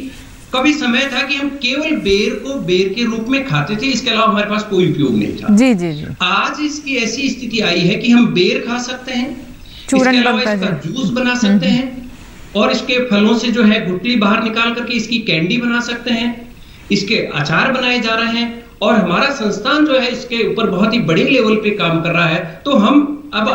[SPEAKER 4] कभी समय था कि हम केवल बेर को बेर के रूप में खाते थे, इसके अलावा हमारे पास कोई उपयोग नहीं था।
[SPEAKER 1] जी, जी, जी।
[SPEAKER 4] आज इसकी ऐसी स्थिति आई है कि हम बेर खा सकते हैं,
[SPEAKER 1] चूरन
[SPEAKER 4] इसके अलावा
[SPEAKER 1] बनता
[SPEAKER 4] इसका
[SPEAKER 1] है।
[SPEAKER 4] जूस बना सकते हैं, और इसके फलों से जो है गुठली बाहर निकाल करके इसकी कैंडी बना सकते हैं, इसके अचार बनाए जा रहे हैं, और हमारा संस्थान जो है इसके ऊपर बहुत ही बड़े लेवल पे काम कर रहा है। तो हम अब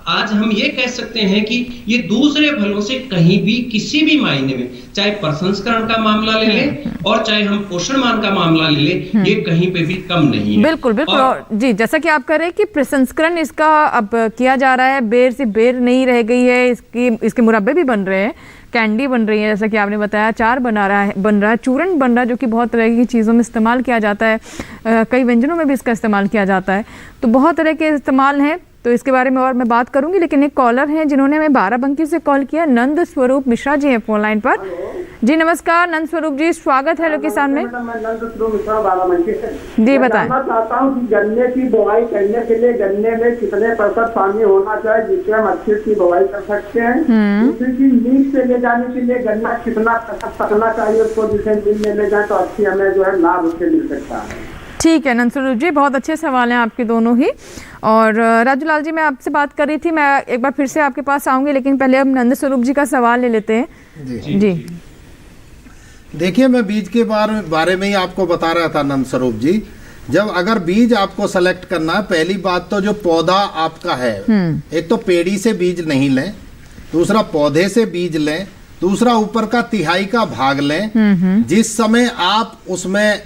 [SPEAKER 4] आज हम ये कह सकते हैं कि ये दूसरे फलों से कहीं भी किसी भी मायने में, चाहे प्रसंस्करण का मामला ले लें और चाहे हम पोषण मान का मामला ले लें, ये कहीं पे भी कम नहीं है।
[SPEAKER 1] बिल्कुल, बिल्कुल। और जी, जैसा कि आप कह रहे हैं कि प्रसंस्करण इसका अब किया जा रहा है, बेर से बेर नहीं रह गई है, इसके मुरब्बे भी बन रहे हैं, कैंडी बन रही है, जैसा कि आपने बताया, अचार बन रहा है, चूरन बन रहा है, जो कि बहुत तरह की चीज़ों में इस्तेमाल किया जाता है, कई व्यंजनों में भी इसका इस्तेमाल किया जाता है। तो बहुत तरह के इस्तेमाल हैं, तो इसके बारे में और मैं बात करूंगी। लेकिन एक कॉलर हैं जिन्होंने हमें बाराबंकी से कॉल किया, नंद स्वरूप मिश्रा जी हैं फोन लाइन पर। जी नमस्कार नंद स्वरूप जी, स्वागत है हेलो किसान में।
[SPEAKER 5] मैं नंद स्वरूप मिश्रा बाराबंकी से
[SPEAKER 1] जी बताएं।
[SPEAKER 5] मैं चाहता हूँ कि गन्ने की बुआई करने के लिए गन्ने में कितने प्रतिशत पानी होना चाहिए जिससे हम अच्छी की बुआई कर सकते हैं। दूसरी चीज, लीज पे ले जाने के लिए गन्ना कितना प्रतिशत पकना चाहिए उसको, जिसे मिल में ले जाए तो अच्छी हमें जो है लाभ उससे मिल सकता है।
[SPEAKER 1] ठीक है नंद स्वरूप जी, बहुत अच्छे सवाल हैं आपके दोनों ही। और राजूलाल जी, मैं आपसे बात कर रही थी, मैं एक बार फिर से आपके पास आऊंगी, लेकिन पहले हम नंद स्वरूप जी का सवाल ले लेते हैं। जी
[SPEAKER 2] देखिए, मैं बीज के बारे में ही आपको बता रहा था नंद स्वरूप जी। जब अगर बीज आपको सेलेक्ट करना है, पहली बात तो जो पौधा आपका है, एक तो पेड़ी से बीज नहीं लें, दूसरा पौधे से बीज लें, दूसरा ऊपर का तिहाई का भाग लें। जिस समय आप उसमें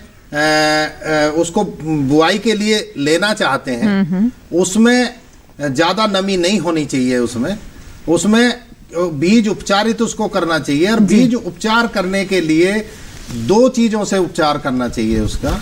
[SPEAKER 2] उसको बुआई के लिए लेना चाहते हैं, उसमें ज्यादा नमी नहीं होनी चाहिए, उसमें बीज उपचारित उसको करना चाहिए। और बीज उपचार करने के लिए 2 चीजों से उपचार करना चाहिए उसका।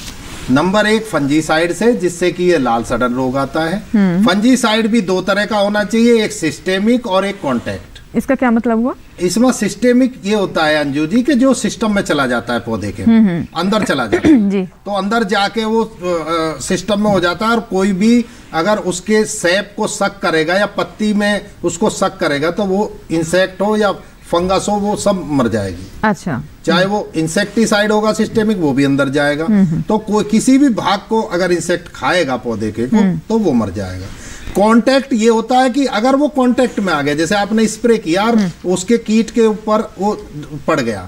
[SPEAKER 2] नंबर 1 फंजीसाइड से, जिससे कि ये लाल सड़न रोग आता है। फंजीसाइड भी 2 तरह का होना चाहिए, एक सिस्टेमिक और एक कॉन्टैक्ट।
[SPEAKER 1] इसका क्या मतलब हुआ?
[SPEAKER 2] इसमें सिस्टेमिक ये होता है अंजू जी कि जो सिस्टम में चला जाता है, पौधे के अंदर चला जाता है
[SPEAKER 1] जी।
[SPEAKER 2] तो अंदर जाके वो सिस्टम में हो जाता है, और कोई भी अगर उसके सैप को सक करेगा या पत्ती में उसको सक करेगा तो वो इंसेक्ट हो या फंगस हो, वो सब मर जाएगी।
[SPEAKER 1] अच्छा।
[SPEAKER 2] चाहे वो इंसेक्टिसाइड होगा सिस्टेमिक, वो भी अंदर जाएगा। तो कोई किसी भी भाग को अगर इंसेक्ट खाएगा पौधे के को, तो वो मर जाएगा। कांटेक्ट ये होता है कि अगर वो कांटेक्ट में आ गया, जैसे आपने स्प्रे किया और उसके कीट के ऊपर वो पड़ गया,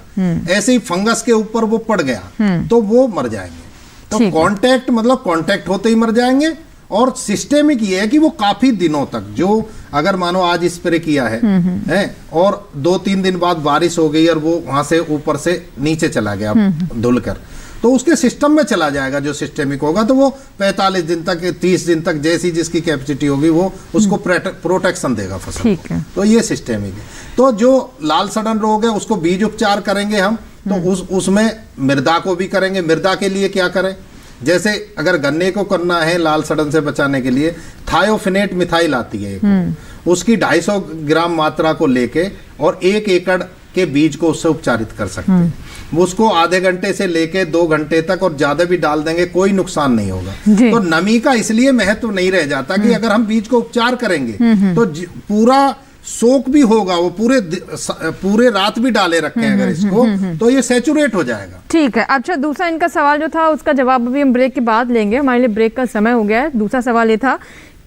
[SPEAKER 2] ऐसे ही फंगस के ऊपर वो पड़ गया, तो वो मर जाएंगे। तो कांटेक्ट मतलब कांटेक्ट होते ही मर जाएंगे। और सिस्टेमिक ये है कि वो काफी दिनों तक, जो अगर मानो आज स्प्रे किया है और 2-3 दिन बाद बारिश हो गई और वो वहां से ऊपर से नीचे चला गया धुलकर, तो उसके सिस्टम में चला जाएगा। जो सिस्टेमिक होगा तो वो 45 दिन तक 30 दिन तक जैसी जिसकी कैपेसिटी होगी वो उसको प्रोटेक्शन देगा फसल को। तो ये सिस्टेमिक है। तो जो लाल सड़न रोग है उसको बीज उपचार करेंगे हम, तो उसमें मृदा को भी करेंगे। मृदा के लिए क्या करें, जैसे अगर गन्ने को करना है लाल सड़न से बचाने के लिए, थायोफिनेट मिथाइल आती है उसकी 250 ग्राम मात्रा को लेके और 1 एकड़ के बीज को उससे उपचारित कर सकते हैं। उसको आधे घंटे से लेके 2 घंटे तक, और ज्यादा भी डाल देंगे कोई नुकसान नहीं होगा। तो नमी का इसलिए महत्व नहीं रह जाता कि अगर हम बीज को उपचार करेंगे तो पूरा सोक भी होगा, वो पूरे रात भी डाले रखें अगर इसको, तो ये सैचुरेट हो जाएगा।
[SPEAKER 1] ठीक है। अच्छा, दूसरा इनका सवाल जो था उसका जवाब अभी हम ब्रेक के बाद लेंगे, हमारे लिए ब्रेक का समय हो गया है। दूसरा सवाल ये था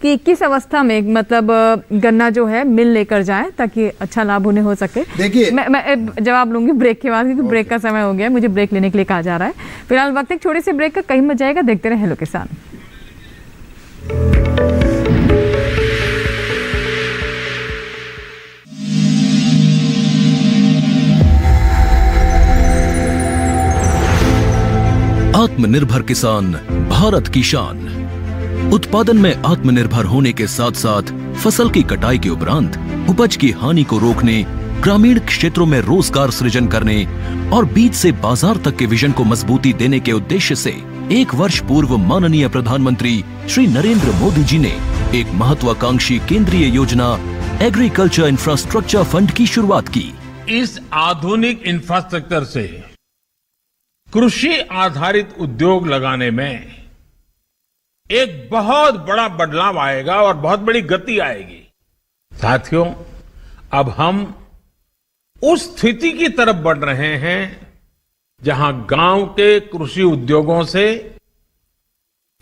[SPEAKER 1] इसकी 21 अवस्था में मतलब गन्ना जो है मिल लेकर जाए ताकि अच्छा लाभ उन्हें हो सके।
[SPEAKER 2] देखिए,
[SPEAKER 1] मैं जवाब लूंगी ब्रेक के बाद, क्योंकि ब्रेक का समय हो गया, मुझे ब्रेक लेने के लिए कहा जा रहा है। फिलहाल वक्त एक छोटे से ब्रेक का, कहीं मत जाएगा, देखते रहे हेलो किसान।
[SPEAKER 6] आत्मनिर्भर किसान भारत की शान। उत्पादन में आत्मनिर्भर होने के साथ साथ फसल की कटाई के उपरांत उपज की हानि को रोकने, ग्रामीण क्षेत्रों में रोजगार सृजन करने और बीज से बाजार तक के विजन को मजबूती देने के उद्देश्य से 1 वर्ष पूर्व माननीय प्रधानमंत्री श्री नरेंद्र मोदी जी ने एक महत्वाकांक्षी केंद्रीय योजना एग्रीकल्चर इंफ्रास्ट्रक्चर फंड की शुरुआत की।
[SPEAKER 7] इस आधुनिक इंफ्रास्ट्रक्चर से कृषि आधारित उद्योग लगाने में एक बहुत बड़ा बदलाव आएगा और बहुत बड़ी गति आएगी। साथियों, अब हम उस स्थिति की तरफ बढ़ रहे हैं जहां गांव के कृषि उद्योगों से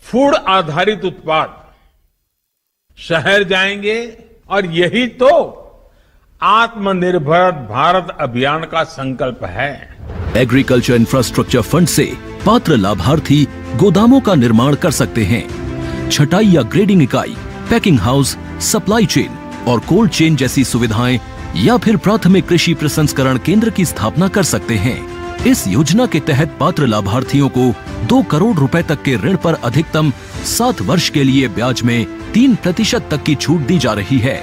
[SPEAKER 7] फूड आधारित उत्पाद शहर जाएंगे और यही तो आत्मनिर्भर भारत अभियान का संकल्प है।
[SPEAKER 6] एग्रीकल्चर इंफ्रास्ट्रक्चर फंड से पात्र लाभार्थी गोदामों का निर्माण कर सकते हैं, छटाई या ग्रेडिंग इकाई, पैकिंग हाउस, सप्लाई चेन और कोल्ड चेन जैसी सुविधाएं या फिर प्राथमिक कृषि प्रसंस्करण केंद्र की स्थापना कर सकते हैं। इस योजना के तहत पात्र लाभार्थियों को 2 करोड़ रुपए तक के ऋण पर अधिकतम 7 वर्ष के लिए ब्याज में 3% तक की छूट दी जा रही है।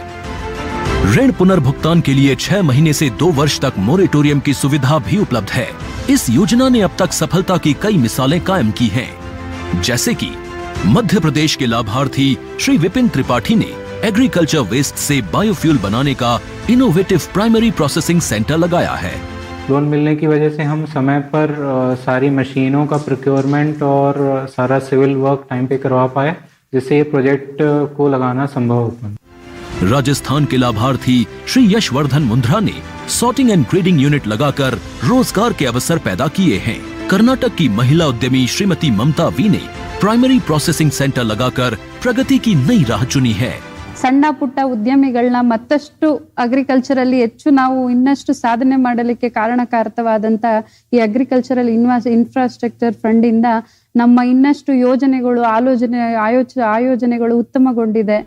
[SPEAKER 6] ऋण पुनर्भुगतान के लिए 6 महीने से 2 वर्ष तक मोरेटोरियम की सुविधा भी उपलब्ध है। इस योजना ने अब तक सफलता की कई मिसालें कायम की हैं, जैसे कि मध्य प्रदेश के लाभार्थी श्री विपिन त्रिपाठी ने एग्रीकल्चर वेस्ट से बायोफ्यूल बनाने का इनोवेटिव प्राइमरी प्रोसेसिंग सेंटर लगाया है।
[SPEAKER 8] लोन मिलने की वजह से हम समय पर सारी मशीनों का प्रोक्योरमेंट और सारा सिविल वर्क टाइम पे करवा पाए, जिससे ये प्रोजेक्ट को लगाना संभव हो पाया।
[SPEAKER 6] राजस्थान के लाभार्थी श्री यशवर्धन मुंद्रा ने सॉर्टिंग एंड ग्रेडिंग यूनिट लगाकर रोजगार के अवसर पैदा किए हैं। कर्नाटक की महिला उद्यमी श्रीमती ममता वी ने प्राइमरी प्रोसेसिंग सेंटर लगाकर प्रगति की नई राह चुनी है।
[SPEAKER 9] ಸಣ್ಣ ಪುಟ್ಟ ಉದ್ಯಮಿಗಳನ್ನ ಮತ್ತಷ್ಟು ಅಗ್ರಿಕಲ್ಚರಲ್ಲಿ ಹೆಚ್ಚು ನಾವು ಇನ್ನಷ್ಟು ಸಾಧನೆ ಮಾಡಲಿಕ್ಕೆ ಕಾರಣಕಾರಕವಾದಂತ ಈ ಅಗ್ರಿಕಲ್ಚರಲ್ ಇನ್ಫ್ರಾಸ್ಟ್ರಕ್ಚರ್ ಫಂಡ್ ಇಂದ ನಮ್ಮ ಇನ್ನಷ್ಟು ಯೋಜನೆಗಳು ಆಯೋಜನೆಗಳು ಉತ್ತಮಗೊಂಡಿದೆ।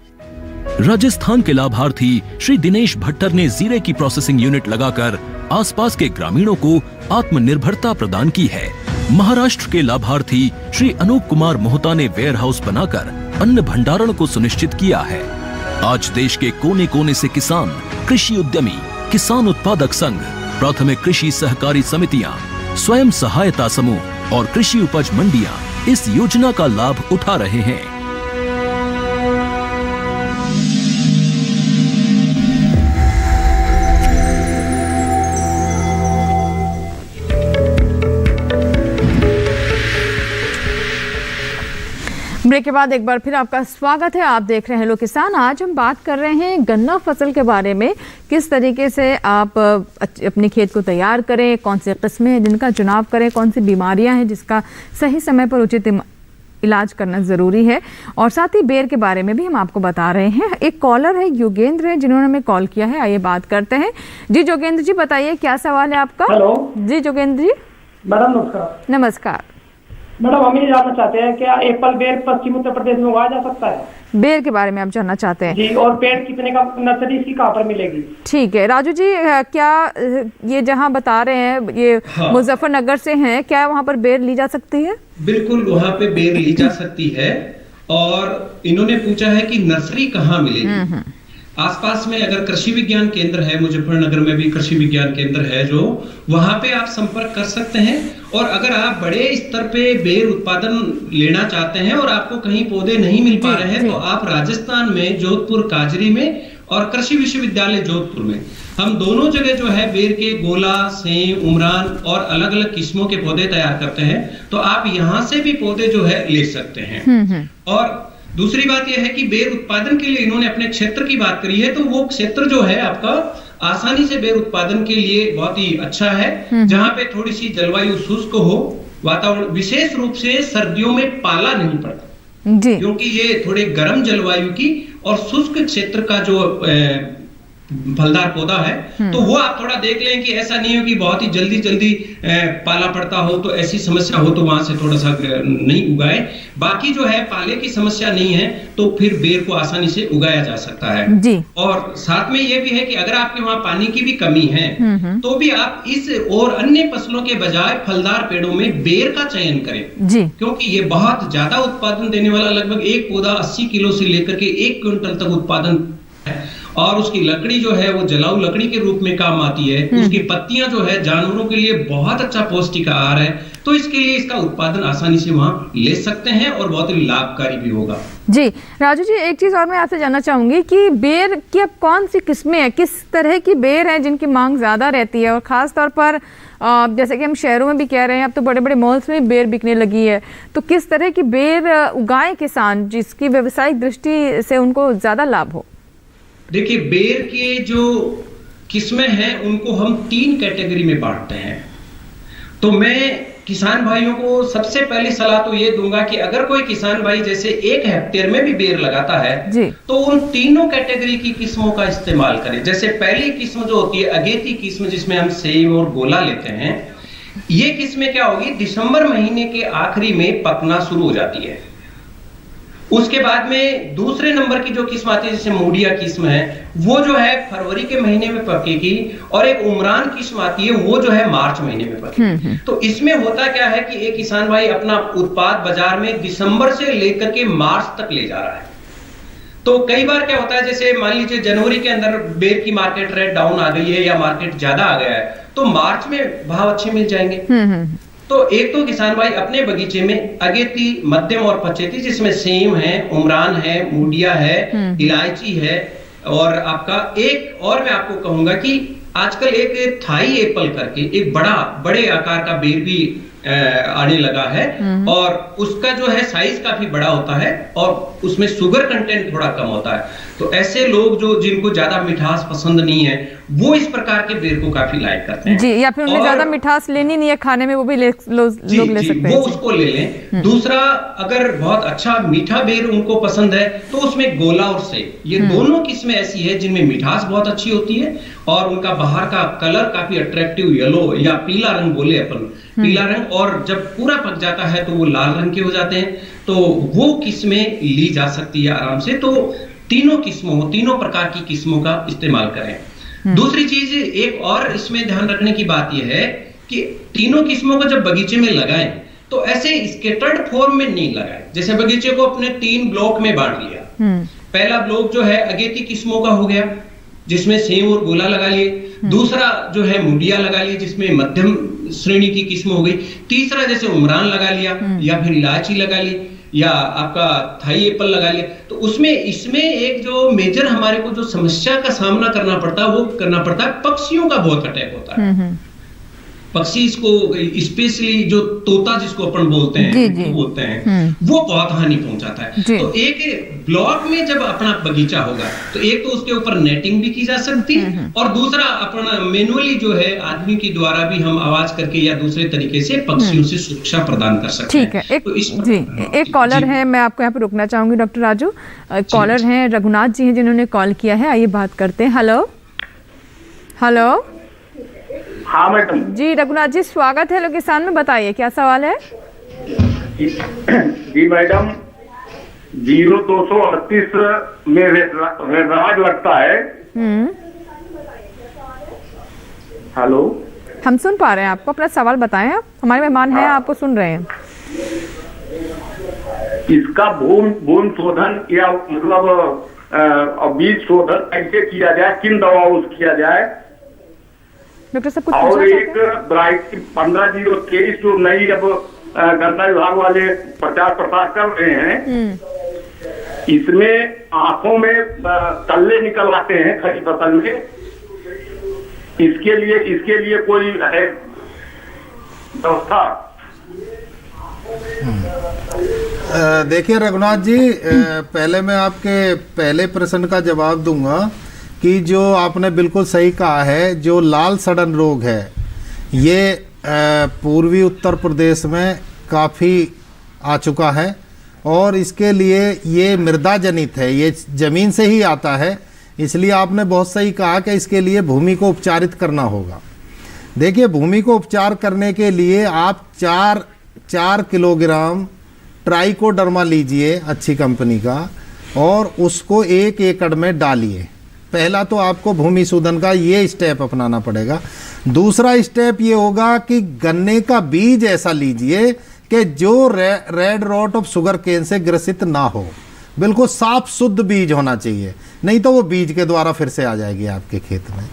[SPEAKER 6] राजस्थान के लाभार्थी श्री दिनेश भट्टर ने जीरे की प्रोसेसिंग यूनिट लगाकर आसपास के ग्रामीणों को आत्मनिर्भरता प्रदान की है। महाराष्ट्र के लाभार्थी श्री अनूप कुमार मोहता ने वेयर हाउस बनाकर अन्न भंडारण को सुनिश्चित किया है। आज देश के कोने कोने से किसान, कृषि उद्यमी, किसान उत्पादक संघ, प्राथमिक कृषि सहकारी समितियां, स्वयं सहायता समूह और कृषि उपज मंडियां इस योजना का लाभ उठा रहे हैं।
[SPEAKER 1] ब्रेक के बाद एक बार फिर आपका स्वागत है। आप देख रहे हैं हेलो किसान। आज हम बात कर रहे हैं गन्ना फसल के बारे में, किस तरीके से आप अपने खेत को तैयार करें, कौन से किस्में हैं जिनका चुनाव करें, कौन सी बीमारियां हैं जिसका सही समय पर उचित इलाज करना ज़रूरी है, और साथ ही बेर के बारे में भी हम आपको बता रहे हैं। एक कॉलर है, योगेंद्र है, जिन्होंने हमें कॉल किया है। आइए बात करते हैं। जी योगेंद्र जी, बताइए क्या सवाल है आपका।
[SPEAKER 5] हेलो
[SPEAKER 1] जी योगेंद्र जी।
[SPEAKER 5] मैडम नमस्कार।
[SPEAKER 1] नमस्कार
[SPEAKER 5] मैडम, हम ये जानना चाहते हैं क्या एप्पल बेर पश्चिम उत्तर प्रदेश में उगाया जा सकता है?
[SPEAKER 1] बेर के बारे में आप जानना चाहते हैं
[SPEAKER 5] जी, और पेड़ कितने का नर्सरी इसकी कहाँ पर मिलेगी?
[SPEAKER 1] ठीक है राजू जी, क्या ये जहाँ बता रहे हैं ये मुजफ्फरनगर से हैं, क्या वहाँ पर बेर ली जा सकती है?
[SPEAKER 4] बिल्कुल, वहाँ पे बेर ली जा सकती है। और इन्होंने पूछा है कि नर्सरी कहाँ मिलेगी। आसपास में अगर कृषि विज्ञान केंद्र है, मुजफ्फरनगर में भी कृषि विज्ञान केंद्र है जो, वहां पे आप संपर्क कर सकते हैं। और अगर आप बड़े स्तर पे बेर उत्पादन लेना चाहते हैं और आपको कहीं पौधे नहीं मिल पा रहे हैं, तो आप राजस्थान में जोधपुर काजरी में और कृषि विश्वविद्यालय जोधपुर में हम दोनों जगह जो है बेर के गोला, सेम, उमरान और अलग अलग किस्मों के पौधे तैयार करते हैं। तो आप यहाँ से भी पौधे जो है ले सकते हैं। और दूसरी बात यह है कि बेर उत्पादन के लिए इन्होंने अपने क्षेत्र की बात करी है, तो वो क्षेत्र जो है आपका आसानी से बेर उत्पादन के लिए बहुत ही अच्छा है, जहां पे थोड़ी सी जलवायु शुष्क हो, वातावरण, विशेष रूप से सर्दियों में पाला नहीं पड़ता।
[SPEAKER 1] जी।
[SPEAKER 4] क्योंकि ये थोड़े गर्म जलवायु की और शुष्क क्षेत्र का जो फलदार पौधा है, तो वो आप थोड़ा देख लें कि ऐसा नहीं हो कि बहुत ही जल्दी जल्दी पाला पड़ता हो, तो ऐसी समस्या हो तो वहां से थोड़ा सा नहीं उगाए। बाकी जो है पाले की समस्या नहीं है तो फिर बेर को आसानी से उगाया जा सकता है
[SPEAKER 1] जी।
[SPEAKER 4] और साथ में ये भी है कि अगर आपके वहां पानी की भी कमी है तो भी आप इस और अन्य फसलों के बजाय फलदार पेड़ों में बेर का चयन करें
[SPEAKER 1] जी,
[SPEAKER 4] क्योंकि ये बहुत ज्यादा उत्पादन देने वाला, लगभग एक पौधा 80 किलो से लेकर के 1 क्विंटल तक उत्पादन है और उसकी लकड़ी जो है वो जलाऊ लकड़ी के रूप में काम आती है। उसकी पत्तियां जो है जानवरों के लिए बहुत अच्छा पौष्टिक आहार है, तो इसके लिए इसका उत्पादन आसानी से वहां ले सकते हैं और बहुत ही लाभकारी भी होगा।
[SPEAKER 1] जी राजू जी, एक चीज़ और मैं आपसे जानना चाहूँगी कि बेर की अब कौन सी किस्में हैं, किस तरह की बेर हैं जिनकी मांग ज़्यादा रहती है और ख़ास तौर पर जैसे कि हम शहरों में भी कह रहे हैं, अब तो बड़े बड़े मॉल्स में बेर बिकने लगी है, तो किस तरह की बेर उगाए किसान जिसकी व्यावसायिक दृष्टि से उनको ज़्यादा लाभ हो?
[SPEAKER 4] देखिए, बेर के जो किस्में हैं उनको हम 3 कैटेगरी में बांटते हैं। तो मैं किसान भाइयों को सबसे पहली सलाह तो ये दूंगा कि अगर कोई किसान भाई जैसे 1 हेक्टेयर में भी बेर लगाता है
[SPEAKER 1] जी।
[SPEAKER 4] तो उन तीनों कैटेगरी की किस्मों का इस्तेमाल करें। जैसे पहली किस्म जो होती है अगेती किस्म, जिसमें हम सेब और गोला लेते हैं, ये किस्में क्या होगी, दिसंबर महीने के आखिरी में पकना शुरू हो जाती है। उसके बाद में दूसरे नंबर की जो किस्म आती है जैसे मूडिया किस्म है, वो जो है फरवरी के महीने में पकेगी और एक उमरान किस्म आती है वो जो है मार्च महीने में पकेगी। तो इसमें होता क्या है कि एक किसान भाई अपना उत्पाद बाजार में दिसंबर से लेकर के मार्च तक ले जा रहा है। तो कई बार क्या होता है, जैसे मान लीजिए जनवरी के अंदर बेर की मार्केट रेट डाउन आ गई है या मार्केट ज्यादा आ गया है, तो मार्च में भाव अच्छे मिल जाएंगे। तो एक तो किसान भाई अपने बगीचे में अगेती, मध्यम और पचेती, जिसमें सेम है, उमरान है, मूडिया है, इलायची है, और आपका एक और मैं आपको कहूंगा कि आजकल एक थाई एप्पल करके एक बड़े आकार का बेर भी आने लगा है और उसका जो है साइज काफी बड़ा होता है और उसमें शुगर कंटेंट थोड़ा कम होता है। तो ऐसे लोग जो जिनको ज्यादा मिठास पसंद नहीं है वो इस प्रकार के बेर को काफी लाइक करते हैं
[SPEAKER 1] जी, या फिर उन्हें ज्यादा मिठास लेनी नहीं है खाने में, वो भी लोग ले सकते हैं,
[SPEAKER 4] वो उसको ले लें। दूसरा, अगर बहुत अच्छा मीठा बेर उनको पसंद है तो उसमें गोला और सेब, ये दोनों किस्में ऐसी है जिनमें मिठास बहुत अच्छी होती है और उनका बाहर का कलर काफी अट्रैक्टिव येलो या पीला रंग बोले अपन, पीला रंग, और जब पूरा पक जाता है तो वो लाल रंग के हो जाते हैं। तो वो किस्में ली जा सकती है आराम से। तो तीनों प्रकार की किस्मों का इस्तेमाल करें। दूसरी चीज एक और इसमें ध्यान रखने की बात यह है कि तीनों किस्मों को जब बगीचे में लगाएं तो ऐसे स्केटर्ड फॉर्म में नहीं लगाएं। जैसे बगीचे को अपने 3 ब्लॉक में बांट लिया, पहला ब्लॉक जो है अगेती किस्मों का हो गया जिसमें सेब और गोला लगा लिए, दूसरा जो है मुडिया लगा लिए जिसमें मध्यम श्रेणी की किस्म हो गई, तीसरा जैसे उमरान लगा लिया या फिर इलायची लगा ली या आपका थाई एप्पल लगा लिया। तो इसमें एक जो मेजर हमारे को जो समस्या का सामना करना पड़ता है वो करना पड़ता है, पक्षियों का बहुत अटैक होता है। पक्षी इसको स्पेशली जो तोता जिसको अपन बोलते हैं बोलते हैं वो बहुत हानि पहुंचाता है। तो एक ब्लॉक में जब अपना बगीचा होगा तो एक तो उसके ऊपर नेटिंग भी की जा सकती है और दूसरा अपना मैनुअली जो है आदमी के द्वारा भी हम आवाज करके या दूसरे तरीके से पक्षियों से सुरक्षा प्रदान कर सकते हैं।
[SPEAKER 1] ठीक है, एक कॉलर है, मैं आपको यहाँ पे रुकना चाहूंगी डॉक्टर राजू। कॉलर हैं रघुनाथ जी हैं जिन्होंने कॉल किया है, आइए बात करते हैं। हेलो।
[SPEAKER 5] हाँ मैडम
[SPEAKER 1] जी रघुनाथ जी, स्वागत है हेलो किसान में, बताइए क्या सवाल है।
[SPEAKER 5] जी मैडम, 0238 में रेडराज लगता है। हेलो,
[SPEAKER 1] हम सुन पा रहे हैं आपको, अपना सवाल बताएं। आप हमारे मेहमान हैं, आपको सुन रहे हैं।
[SPEAKER 5] इसका भूमि शोधन या मतलब बीज शोधन कैसे किया जाए, किन दवाओं से किया जाए?
[SPEAKER 1] डॉक्टर साहब कुछ
[SPEAKER 5] और एक वैरायटी 15-023 जो नई अब गन्ना विभाग वाले प्रचार कर रहे हैं, इसमें आंखों में तल्ले निकल आते हैं खड़ी फसल में, इसके लिए कोई है व्यवस्था?
[SPEAKER 2] देखिए रघुनाथ जी, पहले मैं आपके पहले प्रश्न का जवाब दूंगा कि जो आपने बिल्कुल सही कहा है, जो लाल सड़न रोग है ये पूर्वी उत्तर प्रदेश में काफ़ी आ चुका है और इसके लिए ये मृदा जनित है, ये जमीन से ही आता है, इसलिए आपने बहुत सही कहा कि इसके लिए भूमि को उपचारित करना होगा। देखिए, भूमि को उपचार करने के लिए आप 4 किलोग्राम ट्राइकोडर्मा लीजिए अच्छी कंपनी का और उसको 1 एकड़ में डालिए। पहला तो आपको भूमि शोधन का ये स्टेप अपनाना पड़ेगा। दूसरा स्टेप ये होगा कि गन्ने का बीज ऐसा लीजिए कि जो red rot of sugarcane से ग्रसित ना हो, बिल्कुल साफ शुद्ध बीज होना चाहिए, नहीं तो वो बीज के द्वारा फिर से आ जाएगी आपके खेत में।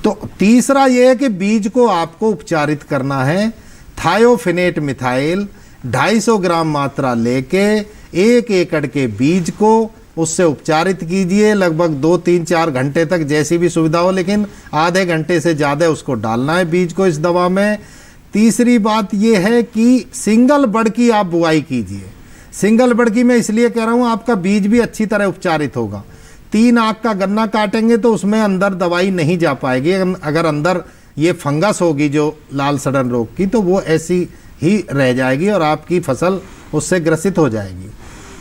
[SPEAKER 2] तो तीसरा ये है कि बीज को आपको उपचारित करना है। थायोफिनेट मिथाइल 250 ग्राम मात्रा लेके 1 एकड़ के बीज को उससे उपचारित कीजिए लगभग 2, 3, 4 घंटे तक, जैसी भी सुविधा हो, लेकिन आधे घंटे से ज़्यादा उसको डालना है बीज को इस दवा में। तीसरी बात यह है कि सिंगल बड़ की आप बुआई कीजिए। सिंगल बड़ की मैं इसलिए कह रहा हूँ, आपका बीज भी अच्छी तरह उपचारित होगा। 3 आंख का गन्ना काटेंगे तो उसमें अंदर दवाई नहीं जा पाएगी। अगर अंदर ये फंगस होगी जो लाल सड़न रोग की, तो वो ऐसी ही रह जाएगी और आपकी फसल उससे ग्रसित हो जाएगी।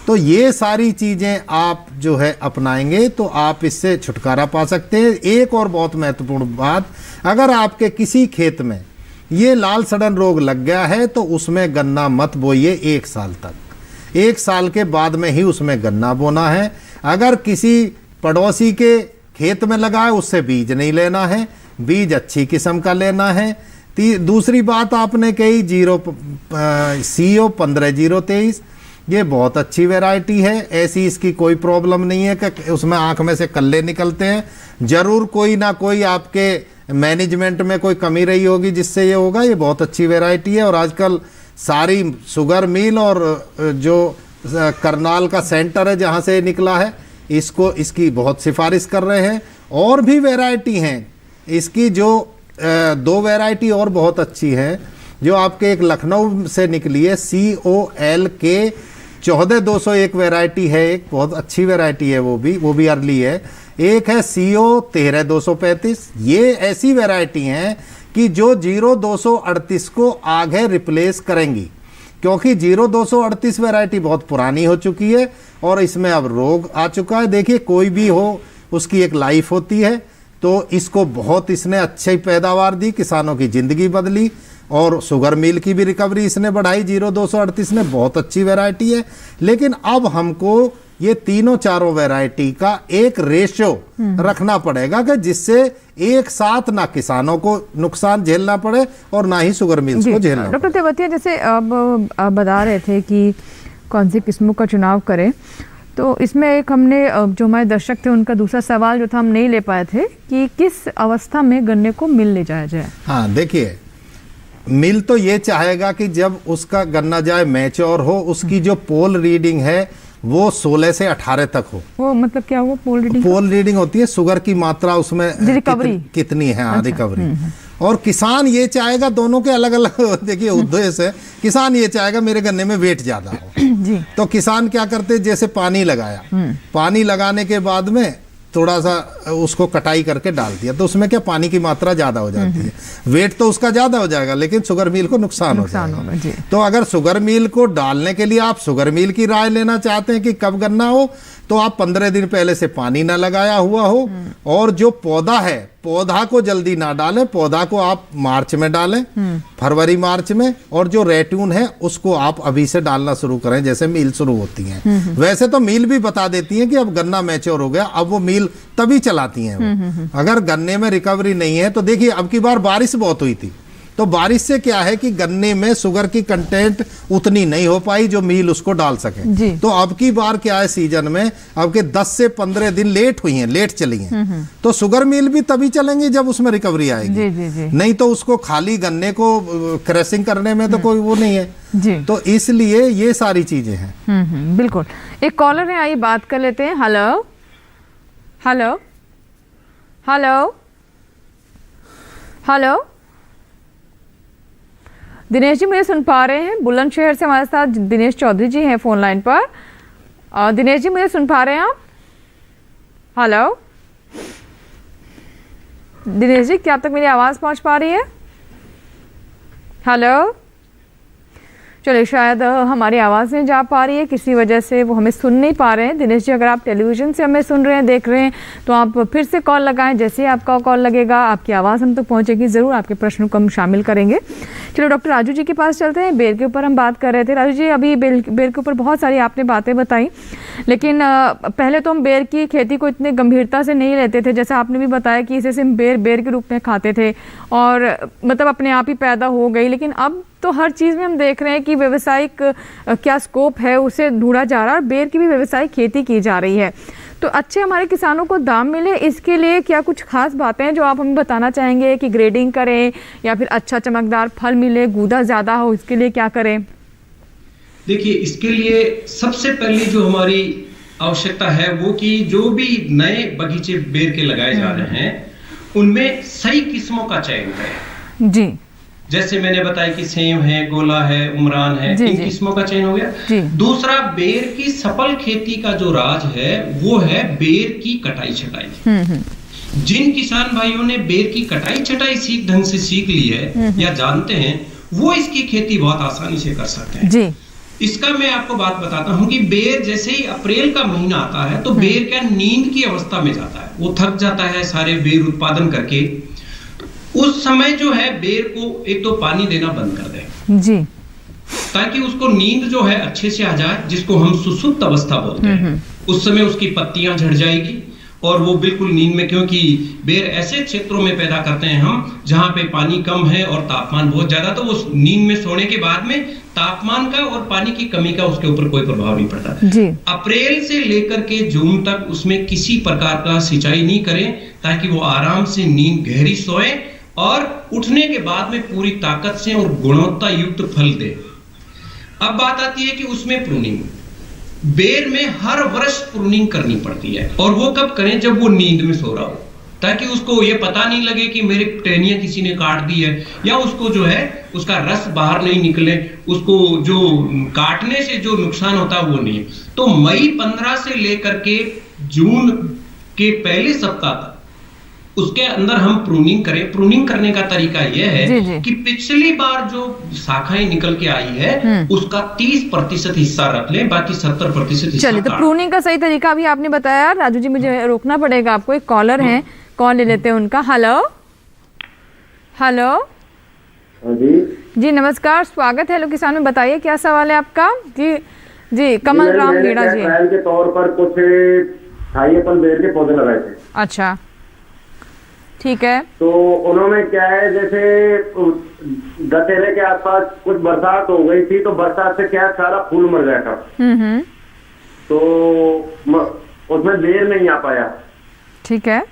[SPEAKER 2] तो ये सारी चीज़ें आप जो है अपनाएंगे तो आप इससे छुटकारा पा सकते हैं। एक और बहुत महत्वपूर्ण बात, अगर आपके किसी खेत में ये लाल सड़न रोग लग गया है तो उसमें गन्ना मत बोइए 1 साल तक। 1 साल के बाद में ही उसमें गन्ना बोना है। अगर किसी पड़ोसी के खेत में लगा है उससे बीज नहीं लेना है, बीज अच्छी किस्म का लेना है। दूसरी बात आपने कही CO 15023, ये बहुत अच्छी वैरायटी है। ऐसी इसकी कोई प्रॉब्लम नहीं है कि उसमें आंख में से कल्ले निकलते हैं। ज़रूर कोई ना कोई आपके मैनेजमेंट में कोई कमी रही होगी जिससे ये होगा। ये बहुत अच्छी वैरायटी है और आजकल सारी शुगर मिल और जो करनाल का सेंटर है जहाँ से निकला है, इसकी बहुत सिफारिश कर रहे हैं। और भी वैरायटी हैं इसकी, जो 2 वैरायटी और बहुत अच्छी है जो आपके एक लखनऊ से निकली है, COLK 14201 वैरायटी है, एक बहुत अच्छी वैरायटी है, वो भी अर्ली है। एक है CO 13235। ये ऐसी वैरायटी हैं कि जो 0238 को आगे रिप्लेस करेंगी, क्योंकि 0238 वैरायटी बहुत पुरानी हो चुकी है और इसमें अब रोग आ चुका है। देखिए, कोई भी हो उसकी एक लाइफ होती है, तो इसको बहुत इसने अच्छी पैदावार दी, किसानों की ज़िंदगी बदली और शुगर मिल की भी रिकवरी इसने बढ़ाई। 0238 ने बहुत अच्छी वैरायटी है। लेकिन अब हमको ये तीनों चारों वैरायटी का एक रेशियो रखना पड़ेगा कि जिससे एक साथ ना किसानों को नुकसान झेलना पड़े और ना ही शुगर मिल्स को झेलना पड़े।
[SPEAKER 1] डॉक्टर तेवतिया, जैसे अब आप बता रहे थे कि कौन सी किस्मों का चुनाव करें, तो इसमें एक हमने जो हमारे दर्शक थे उनका दूसरा सवाल जो था हम नहीं ले पाए थे कि किस अवस्था में गन्ने को मिल ले जाया जाए।
[SPEAKER 2] हाँ, देखिए, मिल तो ये चाहेगा कि जब उसका गन्ना जाए मैच्योर हो, उसकी जो पोल रीडिंग है वो 16 से 18 तक हो।
[SPEAKER 1] वो मतलब क्या हुआ पोल रीडिंग?
[SPEAKER 2] पोल रीडिंग होती है शुगर की मात्रा उसमें
[SPEAKER 1] रिकवरी
[SPEAKER 2] कितनी है। हाँ, रिकवरी। और किसान ये चाहेगा, दोनों के अलग अलग देखिए उद्देश्य है। किसान ये चाहेगा मेरे गन्ने में वेट ज्यादा हो
[SPEAKER 1] जी।
[SPEAKER 2] तो किसान क्या करते, जैसे पानी लगाया, पानी लगाने के बाद में थोड़ा सा उसको कटाई करके डाल दिया, तो उसमें क्या पानी की मात्रा ज़्यादा हो जाती है, वेट तो उसका ज़्यादा हो जाएगा, लेकिन शुगर मिल को नुकसान हो जाएगा। तो अगर शुगर मिल को डालने के लिए आप शुगर मिल की राय लेना चाहते हैं कि कब गन्ना हो, तो आप 15 दिन पहले से पानी ना लगाया हुआ हो, और जो पौधा है पौधा को जल्दी ना डालें, पौधा को आप मार्च में डालें, फरवरी मार्च में, और जो रेट्यून है उसको आप अभी से डालना शुरू करें जैसे मील शुरू होती हैं। वैसे तो मील भी बता देती हैं कि अब गन्ना मैच्योर हो गया, अब वो मील तभी चलाती हैं वो। अगर गन्ने में रिकवरी नहीं है तो देखिए, अब की बार बारिश बहुत हुई थी, तो बारिश से क्या है कि गन्ने में शुगर की कंटेंट उतनी नहीं हो पाई जो मील उसको डाल सके। तो अब की बार क्या है, सीजन में अब के 10 से 15 दिन लेट हुई हैं, लेट चली हैं, तो शुगर मिल भी तभी चलेंगी जब उसमें रिकवरी आएगी। नहीं तो उसको खाली गन्ने को क्रैशिंग करने में तो कोई वो नहीं है। तो इसलिए ये सारी चीजें हैं।
[SPEAKER 1] बिल्कुल। एक कॉलर है, आइए बात कर लेते हैं। Hello hello hello hello, Dinesh ji मुझे सुन पा रहे हैं? बुलंदशहर से हमारे साथ दिनेश चौधरी जी हैं फोन लाइन पर। दिनेश जी मुझे सुन पा रहे हैं आप? हेलो दिनेश जी, क्या आप तक मेरी आवाज़ पहुंच पा रही है? हेलो, चलिए, शायद हमारी आवाज़ नहीं जा पा रही है, किसी वजह से वो हमें सुन नहीं पा रहे हैं। दिनेश जी, अगर आप टेलीविज़न से हमें सुन रहे हैं, देख रहे हैं, तो आप फिर से कॉल लगाएं। जैसे ही आपका कॉल लगेगा, आपकी आवाज़ हम तक पहुंचेगी, ज़रूर आपके प्रश्नों को हम शामिल करेंगे। चलो डॉक्टर राजू जी के पास चलते हैं। बेर के ऊपर हम बात कर रहे थे। राजू जी, अभी बेर के ऊपर बहुत सारी आपने बातें बताई, लेकिन पहले तो हम बेर की खेती को इतने गंभीरता से नहीं लेते थे। जैसा आपने भी बताया कि इसे हम बेर के रूप में खाते थे और मतलब अपने आप ही पैदा हो गई। लेकिन अब तो हर चीज़ में हम देख रहे हैं कि व्यावसायिक क्या स्कोप है उसे ढूंढा जा रहा है और बेर की भी व्यावसायिक खेती की जा रही है। तो अच्छे हमारे किसानों को दाम मिले, इसके लिए क्या कुछ खास बातें हैं जो आप हमें बताना चाहेंगे कि ग्रेडिंग करें या फिर अच्छा चमकदार फल मिले, गूदा ज़्यादा हो, इसके लिए क्या करें?
[SPEAKER 4] देखिए, इसके लिए सबसे पहली जो हमारी आवश्यकता है वो कि जो भी नए बगीचे बेर के लगाए जा रहे हैं उनमें सही किस्मों का चयन करें।
[SPEAKER 1] जी,
[SPEAKER 4] जैसे मैंने बताया कि सेम है, गोला है, उमरान है, इन किस्मों का चयन हो गया। दूसरा, बेर की सफल खेती का जो राज है वो है बेर की कटाई छटाई। जिन किसान भाइयों ने बेर की कटाई छटाई सीख ढंग से सीख ली है या जानते हैं, वो इसकी खेती बहुत आसानी से कर सकते हैं। जी। इसका मैं आपको बात बताता हूं कि बेर जैसे ही अप्रैल का महीना आता है तो बेर क्या नींद की अवस्था में जाता है, वो थक जाता है सारे बेर उत्पादन करके। उस समय जो है बेर को एक तो पानी देना बंद कर दें जी, ताकि उसको नींद जो है अच्छे से आ जाए, जिसको हम सुसुप्त अवस्था बोलते हैं। उस समय उसकी पत्तियां झड़ जाएगी और वो बिल्कुल नींद में, क्योंकि बेर ऐसे क्षेत्रों में पैदा करते हैं हम जहां पे पानी कम है और तापमान बहुत ज्यादा, तो वो नींद में सोने के बाद में तापमान का और पानी की कमी का उसके ऊपर कोई प्रभाव नहीं पड़ता जी। अप्रैल से लेकर के जून तक उसमें किसी प्रकार का सिंचाई नहीं करें, ताकि वो आराम से नींद गहरी सोए और उठने के बाद में पूरी ताकत से और गुणवत्ता युक्त फल दे। अब बात आती है कि उसमें प्रूनिंग, बेर में हर वर्ष प्रूनिंग करनी पड़ती है, और वो कब करें? जब वो नींद में सो रहा हो, ताकि उसको ये पता नहीं लगे कि मेरी टहनियां किसी ने काट दी है, या उसको जो है उसका रस बाहर नहीं निकले, उसको जो काटने से जो नुकसान होता है वो नहीं। तो मई 15 से लेकर के जून के पहले सप्ताह तक उसके अंदर हम प्रूनिंग करें। प्रूनिंग करने का तरीका यह है कि पिछली बार जो शाखाएं निकल के आई है उसका 30% हिस्सा रख लें, बाकी 70% हिस्सा।
[SPEAKER 1] चलिए, तो प्रूनिंग का सही तरीका भी आपने बताया। राजू जी, मुझे रोकना पड़ेगा आपको, एक कॉलर है, कॉल ले लेते हैं उनका। हेलो हेलो जी, नमस्कार, स्वागत है हेलो किसान में। बताइए क्या सवाल है आपका? जी जी, कमल राम मीणा जी।
[SPEAKER 5] ट्रायल के तौर पर कुछ थाई एप्पल बेर के पौधे लगाए थे।
[SPEAKER 1] अच्छा, ठीक है। तो
[SPEAKER 5] उन्होंने क्या है, जैसे दशहरे के आसपास कुछ बरसात हो गई थी, तो बरसात से क्या सारा फूल मर गया था, तो उसमें बेर नहीं आ पाया।
[SPEAKER 1] ठीक है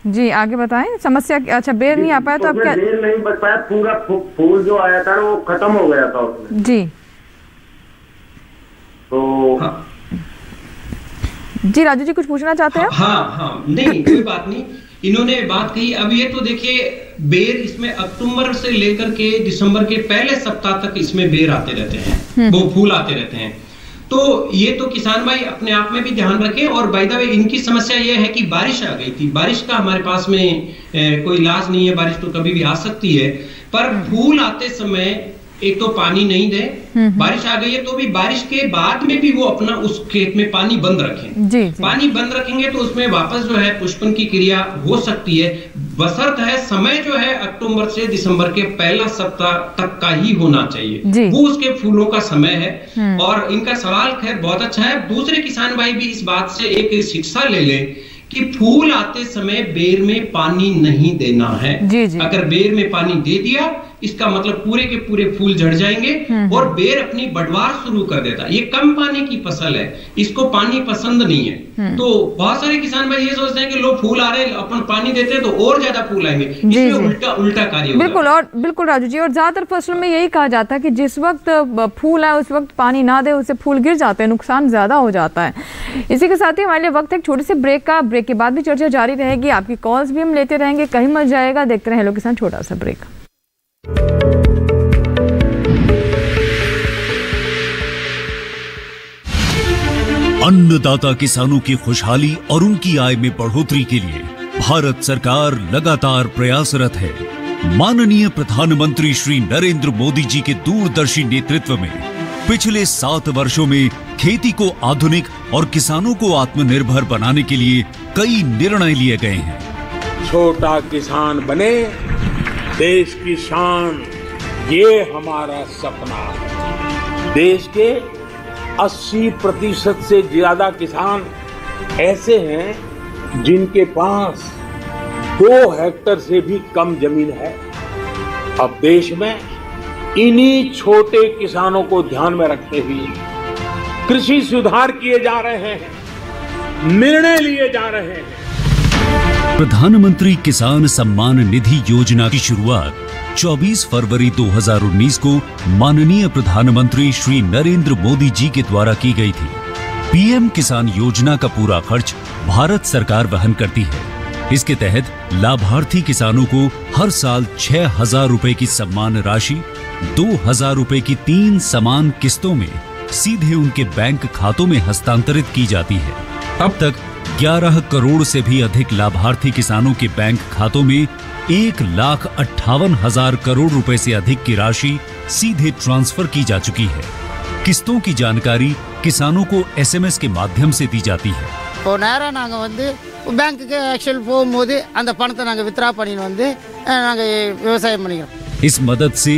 [SPEAKER 1] जी, आगे बताएं समस्या। अच्छा, बेर नहीं आ पाया तो अब क्या?
[SPEAKER 5] बेर नहीं बच पाया, पूरा फूल जो आया था वो खत्म हो गया था उसमें
[SPEAKER 1] जी। तो जी राजू जी कुछ पूछना चाहते हैं?
[SPEAKER 4] हाँ, नहीं कोई बात नहीं, इन्होंने बात कही। अब ये तो देखिए, बेर इसमें अक्टूबर से लेकर के दिसंबर के पहले सप्ताह तक इसमें बेर आते रहते हैं, वो फूल आते रहते हैं। तो ये तो किसान भाई अपने आप में भी ध्यान रखें। और बाय द वे, इनकी समस्या ये है कि बारिश आ गई थी, बारिश का हमारे पास में कोई इलाज नहीं है, बारिश तो कभी भी आ सकती है, पर फूल आते समय एक तो पानी नहीं दे, बारिश आ गई है तो भी बारिश के बाद में भी वो अपना उस खेत में पानी बंद रखें। जी। पानी बंद रखेंगे तो उसमें वापस जो है पुष्पन की क्रिया हो सकती है, बशर्त है समय जो है अक्टूबर से दिसंबर के पहला सप्ताह तक का ही होना चाहिए, वो उसके फूलों का समय है। और इनका सवाल खैर बहुत अच्छा है। दूसरे किसान भाई भी इस बात से एक शिक्षा ले लें कि फूल आते समय बेर में पानी नहीं देना है। अगर बेर में पानी दे दिया, इसका मतलब पूरे के पूरे फूल झड़ जाएंगे और बेर अपनी बढ़वार शुरू कर देता है। ये कम पानी की फसल है, इसको पानी पसंद नहीं है। तो बहुत सारे किसान भाई ये सोचते हैं कि लो फूल आ रहे हैं, अपन पानी देते हैं तो और ज्यादा फूल आएंगे, इसमें उल्टा कार्य।
[SPEAKER 1] बिल्कुल, और बिल्कुल राजू जी, और ज्यादातर फसलों में यही कहा जाता है कि जिस वक्त फूल आए उस वक्त पानी ना दे, उससे फूल गिर जाते हैं, नुकसान ज्यादा हो जाता है। इसी के साथ ही हमारे लिए वक्त एक छोटे से ब्रेक का, ब्रेक के बाद भी चर्चा जारी रहेगी, आपकी कॉल्स भी हम लेते रहेंगे, कहीं मत जाएगा। देखते रहे हेलो किसान, छोटा सा ब्रेक।
[SPEAKER 6] अन्नदाता किसानों की खुशहाली और उनकी आय में बढ़ोतरी के लिए भारत सरकार लगातार प्रयासरत है। माननीय प्रधानमंत्री श्री नरेंद्र मोदी जी के दूरदर्शी नेतृत्व में पिछले 7 वर्षों में खेती को आधुनिक और किसानों को आत्मनिर्भर बनाने के लिए कई निर्णय लिए गए हैं।
[SPEAKER 7] छोटा किसान बने देश की शान, ये हमारा सपना है। देश के 80% से ज्यादा किसान ऐसे हैं जिनके पास 2 हेक्टेयर से भी कम जमीन है। अब देश में इन्हीं छोटे किसानों को ध्यान में रखते हुए कृषि सुधार किए जा रहे हैं, निर्णय लिए जा रहे हैं।
[SPEAKER 6] प्रधानमंत्री किसान सम्मान निधि योजना की शुरुआत 24 फरवरी 2019 को माननीय प्रधानमंत्री श्री नरेंद्र मोदी जी के द्वारा की गई थी। पीएम किसान योजना का पूरा खर्च भारत सरकार वहन करती है। इसके तहत लाभार्थी किसानों को हर साल 6,000 रुपए की सम्मान राशि 2,000 रुपए की 3 समान किस्तों में सीधे उनके बैंक खातों में हस्तांतरित की जाती है। अब तक 11 करोड़ से भी अधिक लाभार्थी किसानों के बैंक खातों में 1,58,000 करोड़ रुपए से अधिक की राशि सीधे ट्रांसफर की जा चुकी है। किस्तों की जानकारी किसानों को एसएमएस के माध्यम से दी जाती है।
[SPEAKER 10] இப்போ நேரா நாங்க வந்து பேங்க்குக்கு ஆக்சுவல் போகும்போது அந்த பணத்தை நாங்க வித்ரா பண்ணிட்டு வந்து நாங்க விவசாயம் பண்ணிக்கிறோம்।
[SPEAKER 6] इस मदद से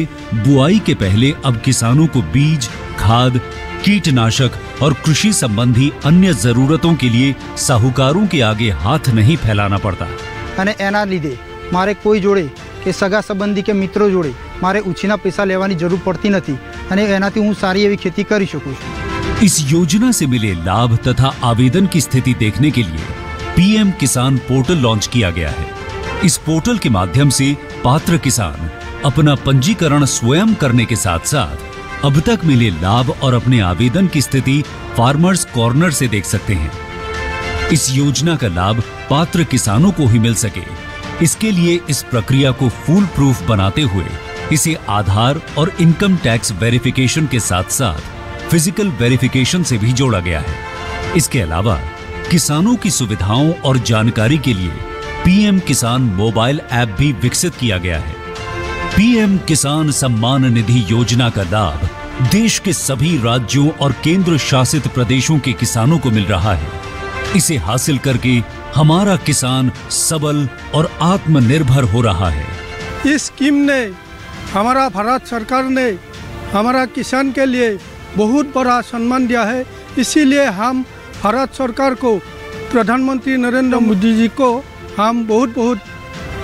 [SPEAKER 6] बुआई के पहले अब किसानों को बीज, खाद, कीटनाशक और कृषि संबंधी अन्य जरूरतों के लिए साहूकारों के आगे हाथ नहीं फैलाना पड़ता।
[SPEAKER 11] અને એના લીધે મારે કોઈ જોડે કે સગા સંબંધી કે મિત્રો જોડે મારે ઉછીના પૈસા લેવાની જરૂર પડતી નથી અને એનાથી હું સારી એવી खेती કરી શકું છું।
[SPEAKER 6] इस योजना से मिले लाभ तथा आवेदन की स्थिति देखने के लिए पीएम किसान पोर्टल लॉन्च किया गया है। इस पोर्टल के माध्यम से पात्र किसान अपना पंजीकरण स्वयं करने के साथ साथ अब तक मिले लाभ और अपने आवेदन की स्थिति फार्मर्स कॉर्नर से देख सकते हैं। इस योजना का लाभ पात्र किसानों को ही मिल सके, इसके लिए इस प्रक्रिया को फूल प्रूफ बनाते हुए इसे आधार और इनकम टैक्स वेरिफिकेशन के साथ साथ फिजिकल वेरिफिकेशन से भी जोड़ा गया है। इसके अलावा किसानों की सुविधाओं और जानकारी के लिए पीएम किसान मोबाइल ऐप भी विकसित किया गया है। पीएम किसान सम्मान निधि योजना का लाभ देश के सभी राज्यों और केंद्र शासित प्रदेशों के किसानों को मिल रहा है। इसे हासिल करके हमारा किसान सबल और आत्मनिर्भर हो रहा है।
[SPEAKER 11] इस स्कीम ने हमारा भारत सरकार ने हमारा किसान के लिए बहुत बड़ा सम्मान दिया है। इसीलिए हम भारत सरकार को, प्रधानमंत्री नरेंद्र मोदी जी को हम बहुत बहुत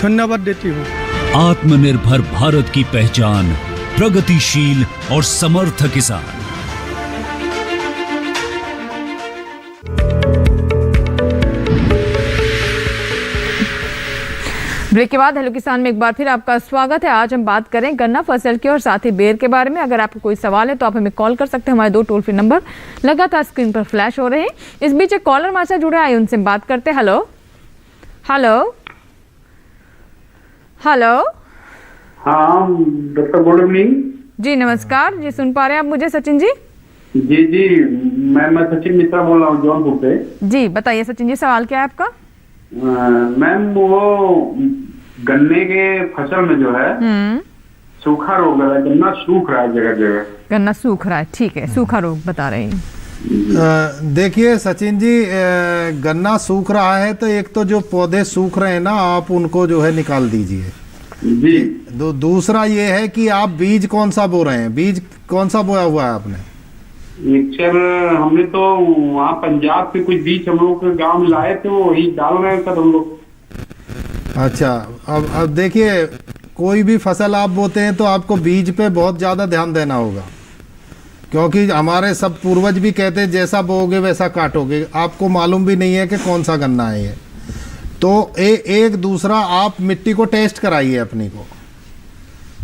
[SPEAKER 11] धन्यवाद देती हूँ।
[SPEAKER 6] आत्मनिर्भर भारत की पहचान प्रगतिशील और समर्थ किसान।
[SPEAKER 1] ब्रेक के बाद हेलो किसान में एक बार फिर आपका स्वागत है। आज हम बात करें गन्ना फसल की और साथ ही बेर के बारे में। अगर आपको कोई सवाल है तो आप हमें कॉल कर सकते हैं। हमारे 2 टोल फ्री नंबर लगातार स्क्रीन पर फ्लैश हो रहे हैं। इस बीच एक कॉलर हमारे साथ जुड़े आए, उनसे बात करते हैं। Hello hello hello.
[SPEAKER 5] हाँ डॉक्टर, गुड इवनिंग
[SPEAKER 1] जी नमस्कार जी, सुन पा रहे हैं आप मुझे सचिन जी?
[SPEAKER 5] जी जी, मैं सचिन मित्रा बोल रहा हूँ जौनपुर से।
[SPEAKER 1] जी बताइए सचिन जी, सवाल क्या है आपका?
[SPEAKER 5] मैम वो गन्ने के फसल में जो है सूखा रोग है, गन्ना सूख रहा है जगह जगह।
[SPEAKER 1] गन्ना सूख रहा है, ठीक है, सूखा रोग बता रहे हैं।
[SPEAKER 2] देखिए सचिन जी, गन्ना सूख रहा है तो एक तो जो पौधे सूख रहे हैं ना, आप उनको जो है निकाल दीजिए
[SPEAKER 5] जी।
[SPEAKER 2] दूसरा ये है कि आप बीज कौन सा बो रहे हैं? बीज कौन सा बोया हुआ है आपने?
[SPEAKER 5] सर हमने तो वहाँ पंजाब से कुछ बीज हम लोग के गाँव में लाए थे, वो वही डाल रहे हैं सर हम लोग।
[SPEAKER 2] अच्छा, अब देखिए कोई भी फसल आप बोते हैं तो आपको बीज पे बहुत ज़्यादा ध्यान देना होगा, क्योंकि हमारे सब पूर्वज भी कहते हैं जैसा बोओगे वैसा काटोगे। आपको मालूम भी नहीं है कि कौन सा गन्ना है ये, तो एक दूसरा आप मिट्टी को टेस्ट कराइए अपनी को,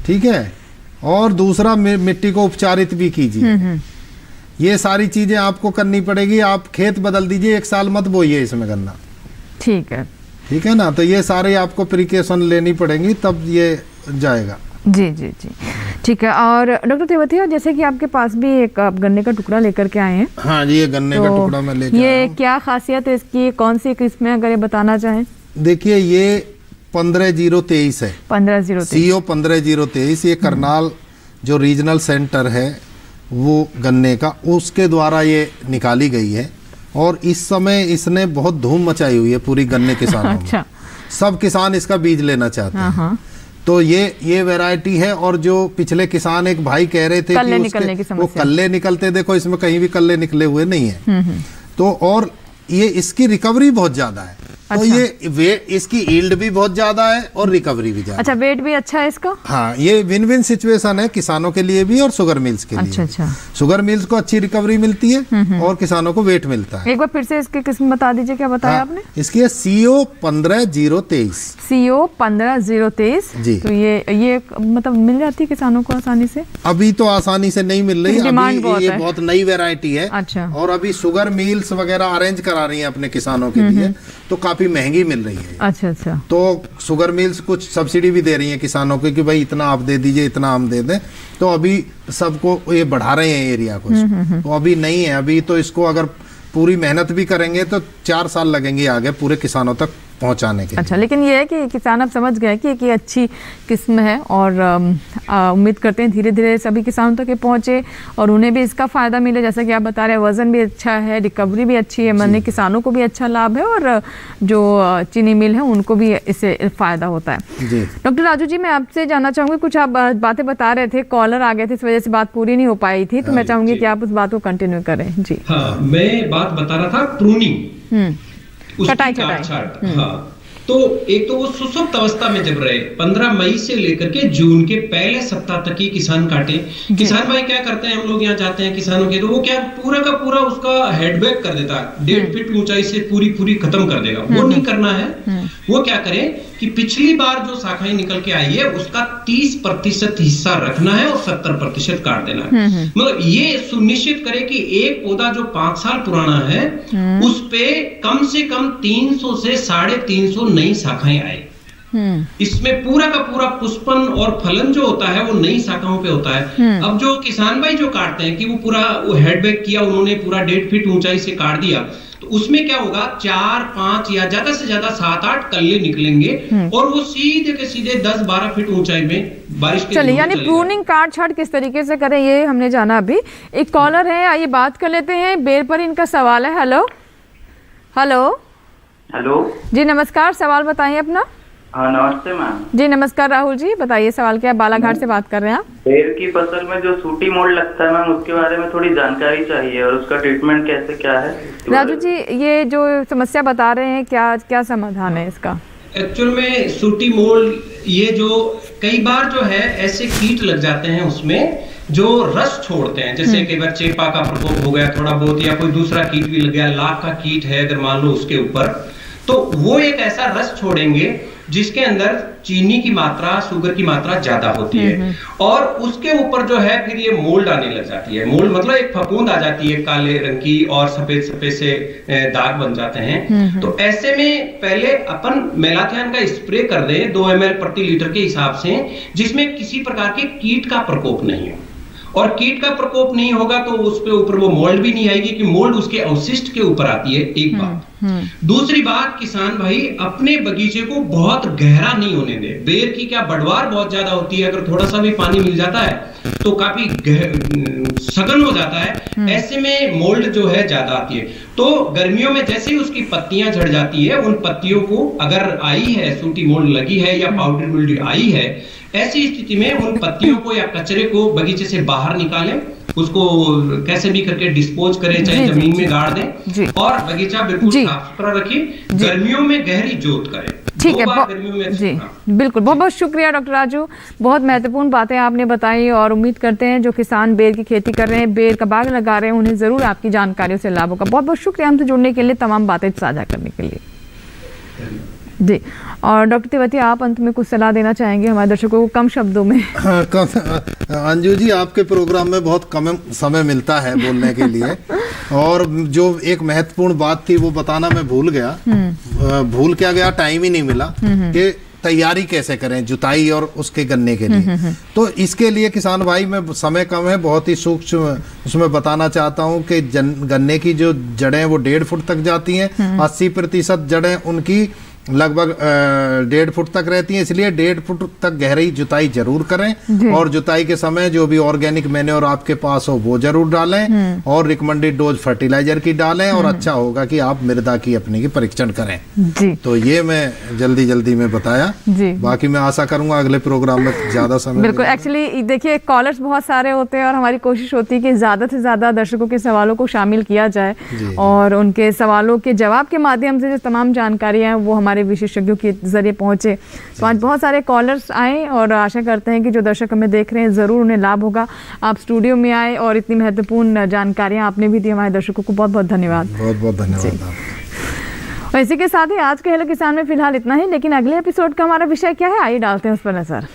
[SPEAKER 2] ठीक है, और दूसरा मिट्टी को उपचारित भी कीजिए। ये सारी चीजें आपको करनी पड़ेगी। आप खेत बदल दीजिए, 1 साल मत बोइए इसमें गन्ना,
[SPEAKER 1] ठीक है,
[SPEAKER 2] ठीक है ना। तो ये सारे आपको प्रिकॉशन लेनी पड़ेंगी, तब ये जाएगा।
[SPEAKER 1] जी जी जी ठीक है। और डॉक्टर तेवतिया, जैसे कि आपके पास भी एक आप गन्ने का टुकड़ा लेकर के आए हैं।
[SPEAKER 2] हाँ जी, ये गन्ने का टुकड़ा मैं लेकर आया
[SPEAKER 1] ये
[SPEAKER 2] हूं।
[SPEAKER 1] क्या खासियत है इसकी, कौन सी किस्म है, अगर ये बताना चाहें?
[SPEAKER 2] देखिए ये 15023 है।
[SPEAKER 1] 15023
[SPEAKER 2] CO 15023 ये करनाल जो रीजनल सेंटर है वो गन्ने का, उसके द्वारा ये निकाली गई है और इस समय इसने बहुत धूम मचाई हुई है पूरी गन्ने किसानों
[SPEAKER 1] अच्छा।
[SPEAKER 2] में। सब किसान इसका बीज लेना चाहते हैं।
[SPEAKER 1] हाँ।
[SPEAKER 2] तो ये वैरायटी है। और जो पिछले किसान एक भाई कह रहे थे
[SPEAKER 1] कल्ले
[SPEAKER 2] कि
[SPEAKER 1] निकलने की
[SPEAKER 2] वो
[SPEAKER 1] समस्या।
[SPEAKER 2] कल्ले निकलते, देखो इसमें कहीं भी कल्ले निकले हुए नहीं है। तो और ये इसकी रिकवरी बहुत ज्यादा है। तो ये इसकी यील्ड भी बहुत ज्यादा है और रिकवरी भी ज्यादा।
[SPEAKER 1] अच्छा, वेट भी अच्छा है इसका।
[SPEAKER 2] हाँ, ये विन विन सिचुएशन है किसानों के लिए भी और शुगर मिल्स के लिए।
[SPEAKER 1] अच्छा।
[SPEAKER 2] शुगर मिल्स को अच्छी रिकवरी मिलती है और किसानों को वेट मिलता है।
[SPEAKER 1] एक बार फिर से इसकी किस्म बता दीजिए, क्या बताया आपने?
[SPEAKER 2] इसकी है CO 15023।
[SPEAKER 1] CO 15023
[SPEAKER 2] जी।
[SPEAKER 1] तो ये मतलब मिल जाती है किसानों को आसानी से?
[SPEAKER 2] अभी तो आसानी से नहीं मिल रही,
[SPEAKER 1] डिमांड
[SPEAKER 2] अभी
[SPEAKER 1] बहुत
[SPEAKER 2] ये
[SPEAKER 1] है।
[SPEAKER 2] बहुत नई वैरायटी है।
[SPEAKER 1] अच्छा।
[SPEAKER 2] और अभी शुगर मिल्स वगैरह अरेंज करा रही हैं अपने किसानों के लिए, तो काफी महंगी मिल रही है।
[SPEAKER 1] अच्छा।
[SPEAKER 2] तो शुगर मिल्स कुछ सब्सिडी भी दे रही हैं किसानों को कि भाई इतना आप दे दीजिए, इतना हम दे दें। तो अभी सबको ये बढ़ा रहे हैं एरिया को। तो अभी नहीं है, अभी तो इसको अगर पूरी मेहनत भी करेंगे तो 4 साल लगेंगे आगे पूरे किसानों तक पहुंचाने के।
[SPEAKER 1] अच्छा, लेकिन ये है कि किसान अब समझ गए कि ये अच्छी किस्म है और उम्मीद करते हैं धीरे धीरे सभी किसानों तक ये पहुंचे और उन्हें भी इसका फ़ायदा मिले। जैसा कि आप बता रहे हैं, वज़न भी अच्छा है, रिकवरी भी अच्छी है, माने किसानों को भी अच्छा लाभ है और जो चीनी मिल है उनको भी इससे फ़ायदा होता है। डॉक्टर राजू जी, मैं आपसे जानना चाहूँगी, कुछ आप बातें बता रहे थे, कॉलर आ गए थे, इस वजह से बात पूरी नहीं हो पाई थी, तो मैं चाहूँगी कि आप उस बात को कंटिन्यू करें। जी
[SPEAKER 4] हाँ, मैं बात बता रहा था प्रूनिंग,
[SPEAKER 1] कटाई।
[SPEAKER 4] हाँ, तो एक तो वो सुसुप्त अवस्था में जब रहे 15 मई से लेकर के जून के पहले सप्ताह तक ही किसान काटे। किसान भाई क्या करते हैं, हम लोग यहाँ जाते हैं किसानों के, तो वो क्या पूरा का पूरा उसका हेडबैक कर देता है, 1.5 फीट ऊंचाई से पूरी खत्म कर देगा। वो नहीं करना है। वो क्या करें कि पिछली बार जो शाखाएं निकल के आई है उसका 30% हिस्सा रखना है और 70% काट देना है। मतलब ये सुनिश्चित करे कि एक पौधा जो 5 साल पुराना है उस पे कम से कम 300 से 350 नई शाखाएं आए। इसमें पूरा का पूरा पुष्पन और फलन जो होता है वो नई शाखाओं पे होता है। अब जो किसान भाई जो काटते हैं कि वो पूरा हेडबैक किया, उन्होंने पूरा 1.5 फीट ऊंचाई से काट दिया, तो उसमें क्या होगा, 4, 5 या ज्यादा से ज्यादा 7, 8 कल्ले निकलेंगे और वो सीधे के सीधे 10, 12 फीट ऊंचाई में बारिश के
[SPEAKER 1] चलिए, यानी प्रूनिंग काट छाट किस तरीके से करें ये हमने जाना। अभी एक कॉलर है, आइए बात कर लेते हैं। बेर पर इनका सवाल है। हेलो जी, नमस्कार, सवाल बताइए अपना।
[SPEAKER 12] हाँ, नमस्ते मैम।
[SPEAKER 1] जी नमस्कार राहुल जी, बताइए सवाल क्या है। बालाघाट से बात कर रहे हैं आप।
[SPEAKER 12] बेर की फसल में जो सूटी मोल्ड लगता है मैम, उसके बारे में थोड़ी जानकारी चाहिए और उसका ट्रीटमेंट कैसे क्या है।
[SPEAKER 1] राजू जी, ये जो समस्या बता रहे हैं, क्या समाधान है इसका?
[SPEAKER 4] एक्चुअल में सूटी मोल्ड, ये जो कई बार जो है ऐसे कीट लग जाते हैं उसमें जो रस छोड़ते हैं, जैसे कई बार चेपा का प्रकोप हो गया थोड़ा बहुत, या कोई दूसरा कीट भी लग गया, लाख का कीट है अगर मान लो उसके ऊपर, तो वो एक ऐसा रस छोड़ेंगे जिसके अंदर चीनी की मात्रा, शुगर की मात्रा ज्यादा होती है और उसके ऊपर जो है फिर ये मोल्ड आने लग जाती है। मोल्ड मतलब एक फफूंद आ जाती है काले रंग की और सफेद से दाग बन जाते हैं। तो ऐसे में पहले अपन मेलाथियान का स्प्रे कर दें 2 ml प्रति लीटर के हिसाब से, जिसमें किसी प्रकार के कीट का प्रकोप नहीं हो। और कीट का प्रकोप नहीं होगा तो उस पे ऊपर वो मोल्ड भी नहीं आएगी, कि मोल्ड उसके अवशिष्ट के ऊपर आती है, एक बात। दूसरी बात, किसान भाई अपने बगीचे को बहुत गहरा नहीं होने दे। बेर की क्या बढ़वार बहुत ज्यादा होती है, अगर थोड़ा सा भी पानी मिल जाता है तो काफी सघन हो जाता है। ऐसे में मोल्ड जो है ज्यादा आती है। तो गर्मियों में जैसे ही उसकी पत्तियां झड़ जाती है, उन पत्तियों को अगर आई है सूटी मोल्ड लगी है या पाउडर मिल्ड्यू आई है, ऐसी स्थिति में उन पत्तियों को या कचरे को बगीचे से बाहर निकालें, उसको कैसे भी करके डिस्पोज करें, चाहे जमीन में गाड़ दें और बगीचा बिल्कुल साफ सुथरा रखें। गर्मियों में गहरी जोत करें।
[SPEAKER 1] ठीक है जी, बिल्कुल। बहुत बहुत शुक्रिया डॉक्टर राजू, बहुत महत्वपूर्ण बातें आपने बताई और उम्मीद करते हैं जो किसान बेर की खेती कर रहे हैं, बेर का बाग लगा रहे हैं, उन्हें ज़रूर आपकी जानकारियों से लाभ होगा। बहुत बहुत शुक्रिया हमसे जुड़ने के लिए, तमाम बातें साझा करने के लिए जी। और डॉक्टर तिवारी, आप अंत में कुछ सलाह देना चाहेंगे हमारे दर्शकों को कम शब्दों में?
[SPEAKER 2] अंजू जी, आपके प्रोग्राम में बहुत कम समय मिलता है बोलने के लिए और जो एक महत्वपूर्ण बात थी वो बताना मैं भूल गया। भूल क्या गया, टाइम ही नहीं मिला कि तैयारी कैसे करें जुताई और उसके गन्ने के लिए। तो इसके लिए किसान भाई में समय कम है, बहुत ही सूक्ष्म उसमें बताना चाहता हूं कि गन्ने की जो जड़ें वो 1.5 फुट तक जाती हैं। 80% जड़ें उनकी लगभग 1.5 फुट तक रहती हैं, इसलिए 1.5 फुट तक गहरी जुताई जरूर करें और जुताई के समय जो भी ऑर्गेनिक मैन्योर आपके पास हो वो जरूर डालें और रिकमेंडेड डोज फर्टिलाइजर की डालें और अच्छा होगा कि आप मृदा की अपनी की परीक्षण करें
[SPEAKER 1] जी।
[SPEAKER 2] तो ये मैं जल्दी में बताया जी। बाकी मैं आशा करूंगा अगले प्रोग्राम में ज्यादा समय
[SPEAKER 1] बिल्कुल। एक्चुअली देखिए कॉलर्स बहुत सारे होते हैं और हमारी कोशिश होती है कि ज्यादा से ज्यादा दर्शकों के सवालों को शामिल किया जाए और उनके सवालों के जवाब के माध्यम से जो तमाम जानकारियां हैं वो हमारे विशेषज्ञों के जरिए पहुंचे। तो आज बहुत सारे कॉलर्स आए और आशा करते हैं कि जो दर्शक हमें देख रहे हैं जरूर उन्हें लाभ होगा। आप स्टूडियो में आए और इतनी महत्वपूर्ण जानकारियां आपने भी दी, हमारे दर्शकों को बहुत बहुत धन्यवाद।
[SPEAKER 2] बहुत धन्यवाद।
[SPEAKER 1] और इसी के साथ ही आज के हेलो किसान में फिलहाल इतना ही, लेकिन अगले एपिसोड का हमारा विषय क्या है आइए डालते हैं उस पर नजर।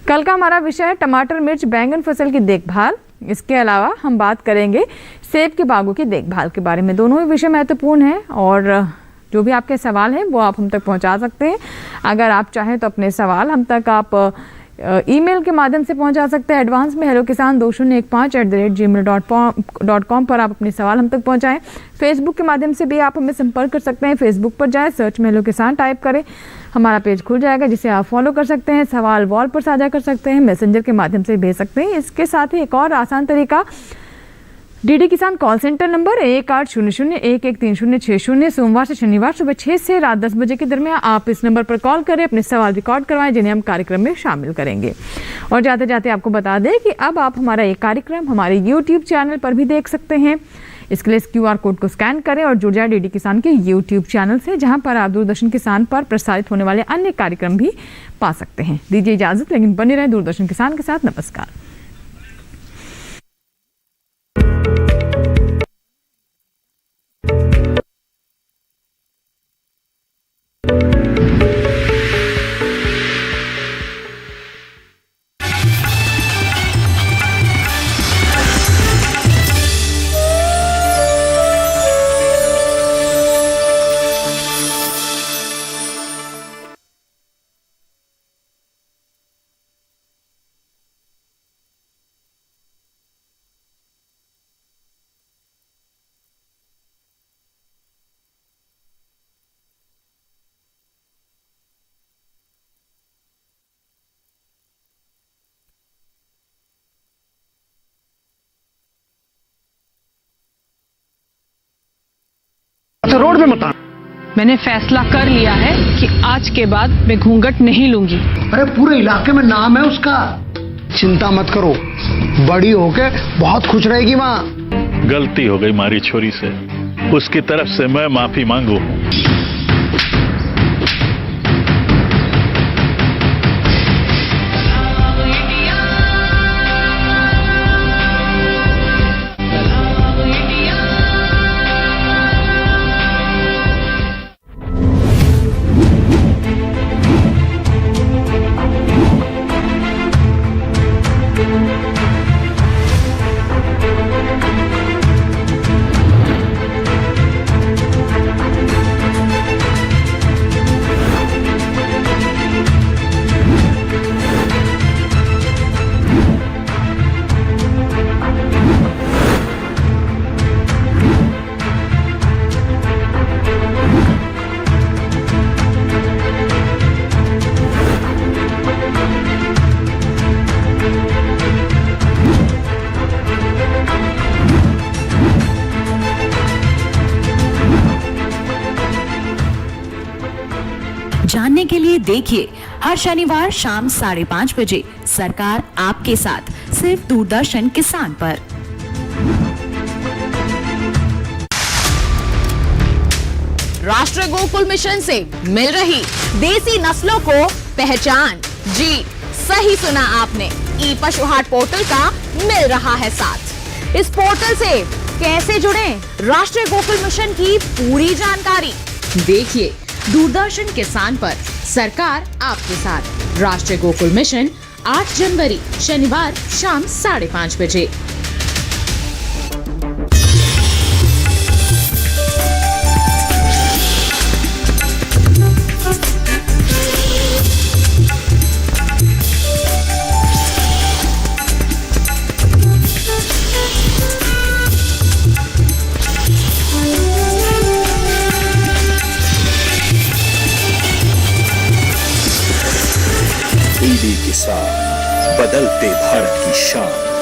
[SPEAKER 1] कल का हमारा विषय है टमाटर, मिर्च, बैंगन फसल की देखभाल। इसके अलावा हम बात करेंगे सेब के बागों की देखभाल के बारे में। दोनों ही विषय महत्वपूर्ण हैं और जो भी आपके सवाल हैं वो आप हम तक पहुंचा सकते हैं। अगर आप चाहें तो अपने सवाल हम तक आप ईमेल के माध्यम से पहुंचा सकते हैं। एडवांस में hellokisan2015@gmail.com पर आप अपने सवाल हम तक पहुंचाएं। फेसबुक के माध्यम से भी आप हमें संपर्क कर सकते हैं। फेसबुक पर जाएं, सर्च में हेलो किसान टाइप करें, हमारा पेज खुल जाएगा जिसे आप फॉलो कर सकते हैं। सवाल वॉल पर साझा कर सकते हैं, मैसेंजर के माध्यम से भेज सकते हैं। इसके साथ ही एक और आसान तरीका, डीडी किसान कॉल सेंटर नंबर 1800113060 सोमवार से शनिवार सुबह 6 से रात 10 बजे के दरमियान आप इस नंबर पर कॉल करें, अपने सवाल रिकॉर्ड करवाएं जिन्हें हम कार्यक्रम में शामिल करेंगे। और जाते जाते आपको बता दें कि अब आप हमारा ये कार्यक्रम हमारे YouTube चैनल पर भी देख सकते हैं। इसके लिए इस QR कोड को स्कैन करें और जुड़ जाए डीडी किसान के YouTube चैनल से, जहां पर आप दूरदर्शन किसान पर प्रसारित होने वाले अन्य कार्यक्रम भी पा सकते हैं। दीजिए इजाजत, लेकिन बने रहे दूरदर्शन किसान के साथ। नमस्कार।
[SPEAKER 13] रोड में मत आना। मैंने फैसला कर लिया है कि आज के बाद मैं घूंघट नहीं लूंगी।
[SPEAKER 14] अरे पूरे इलाके में नाम है उसका। चिंता मत करो, बड़ी होके बहुत खुश रहेगी माँ।
[SPEAKER 15] गलती हो गई हमारी छोरी से, उसकी तरफ से मैं माफी मांगू।
[SPEAKER 16] जानने के लिए देखिए हर शनिवार शाम 5:30 बजे सरकार आपके साथ, सिर्फ दूरदर्शन किसान पर।
[SPEAKER 17] राष्ट्रीय गोकुल मिशन से मिल रही देसी नस्लों को पहचान। जी सही सुना आपने, ई पशु हाट पोर्टल का मिल रहा है साथ। इस पोर्टल से कैसे जुड़े, राष्ट्रीय गोकुल मिशन की पूरी जानकारी देखिए दूरदर्शन किसान पर, सरकार आपके साथ। राष्ट्रीय गोकुल मिशन 8 जनवरी शनिवार शाम 5:30 बजे।
[SPEAKER 18] तब्दीली के साथ बदलते भारत की शान।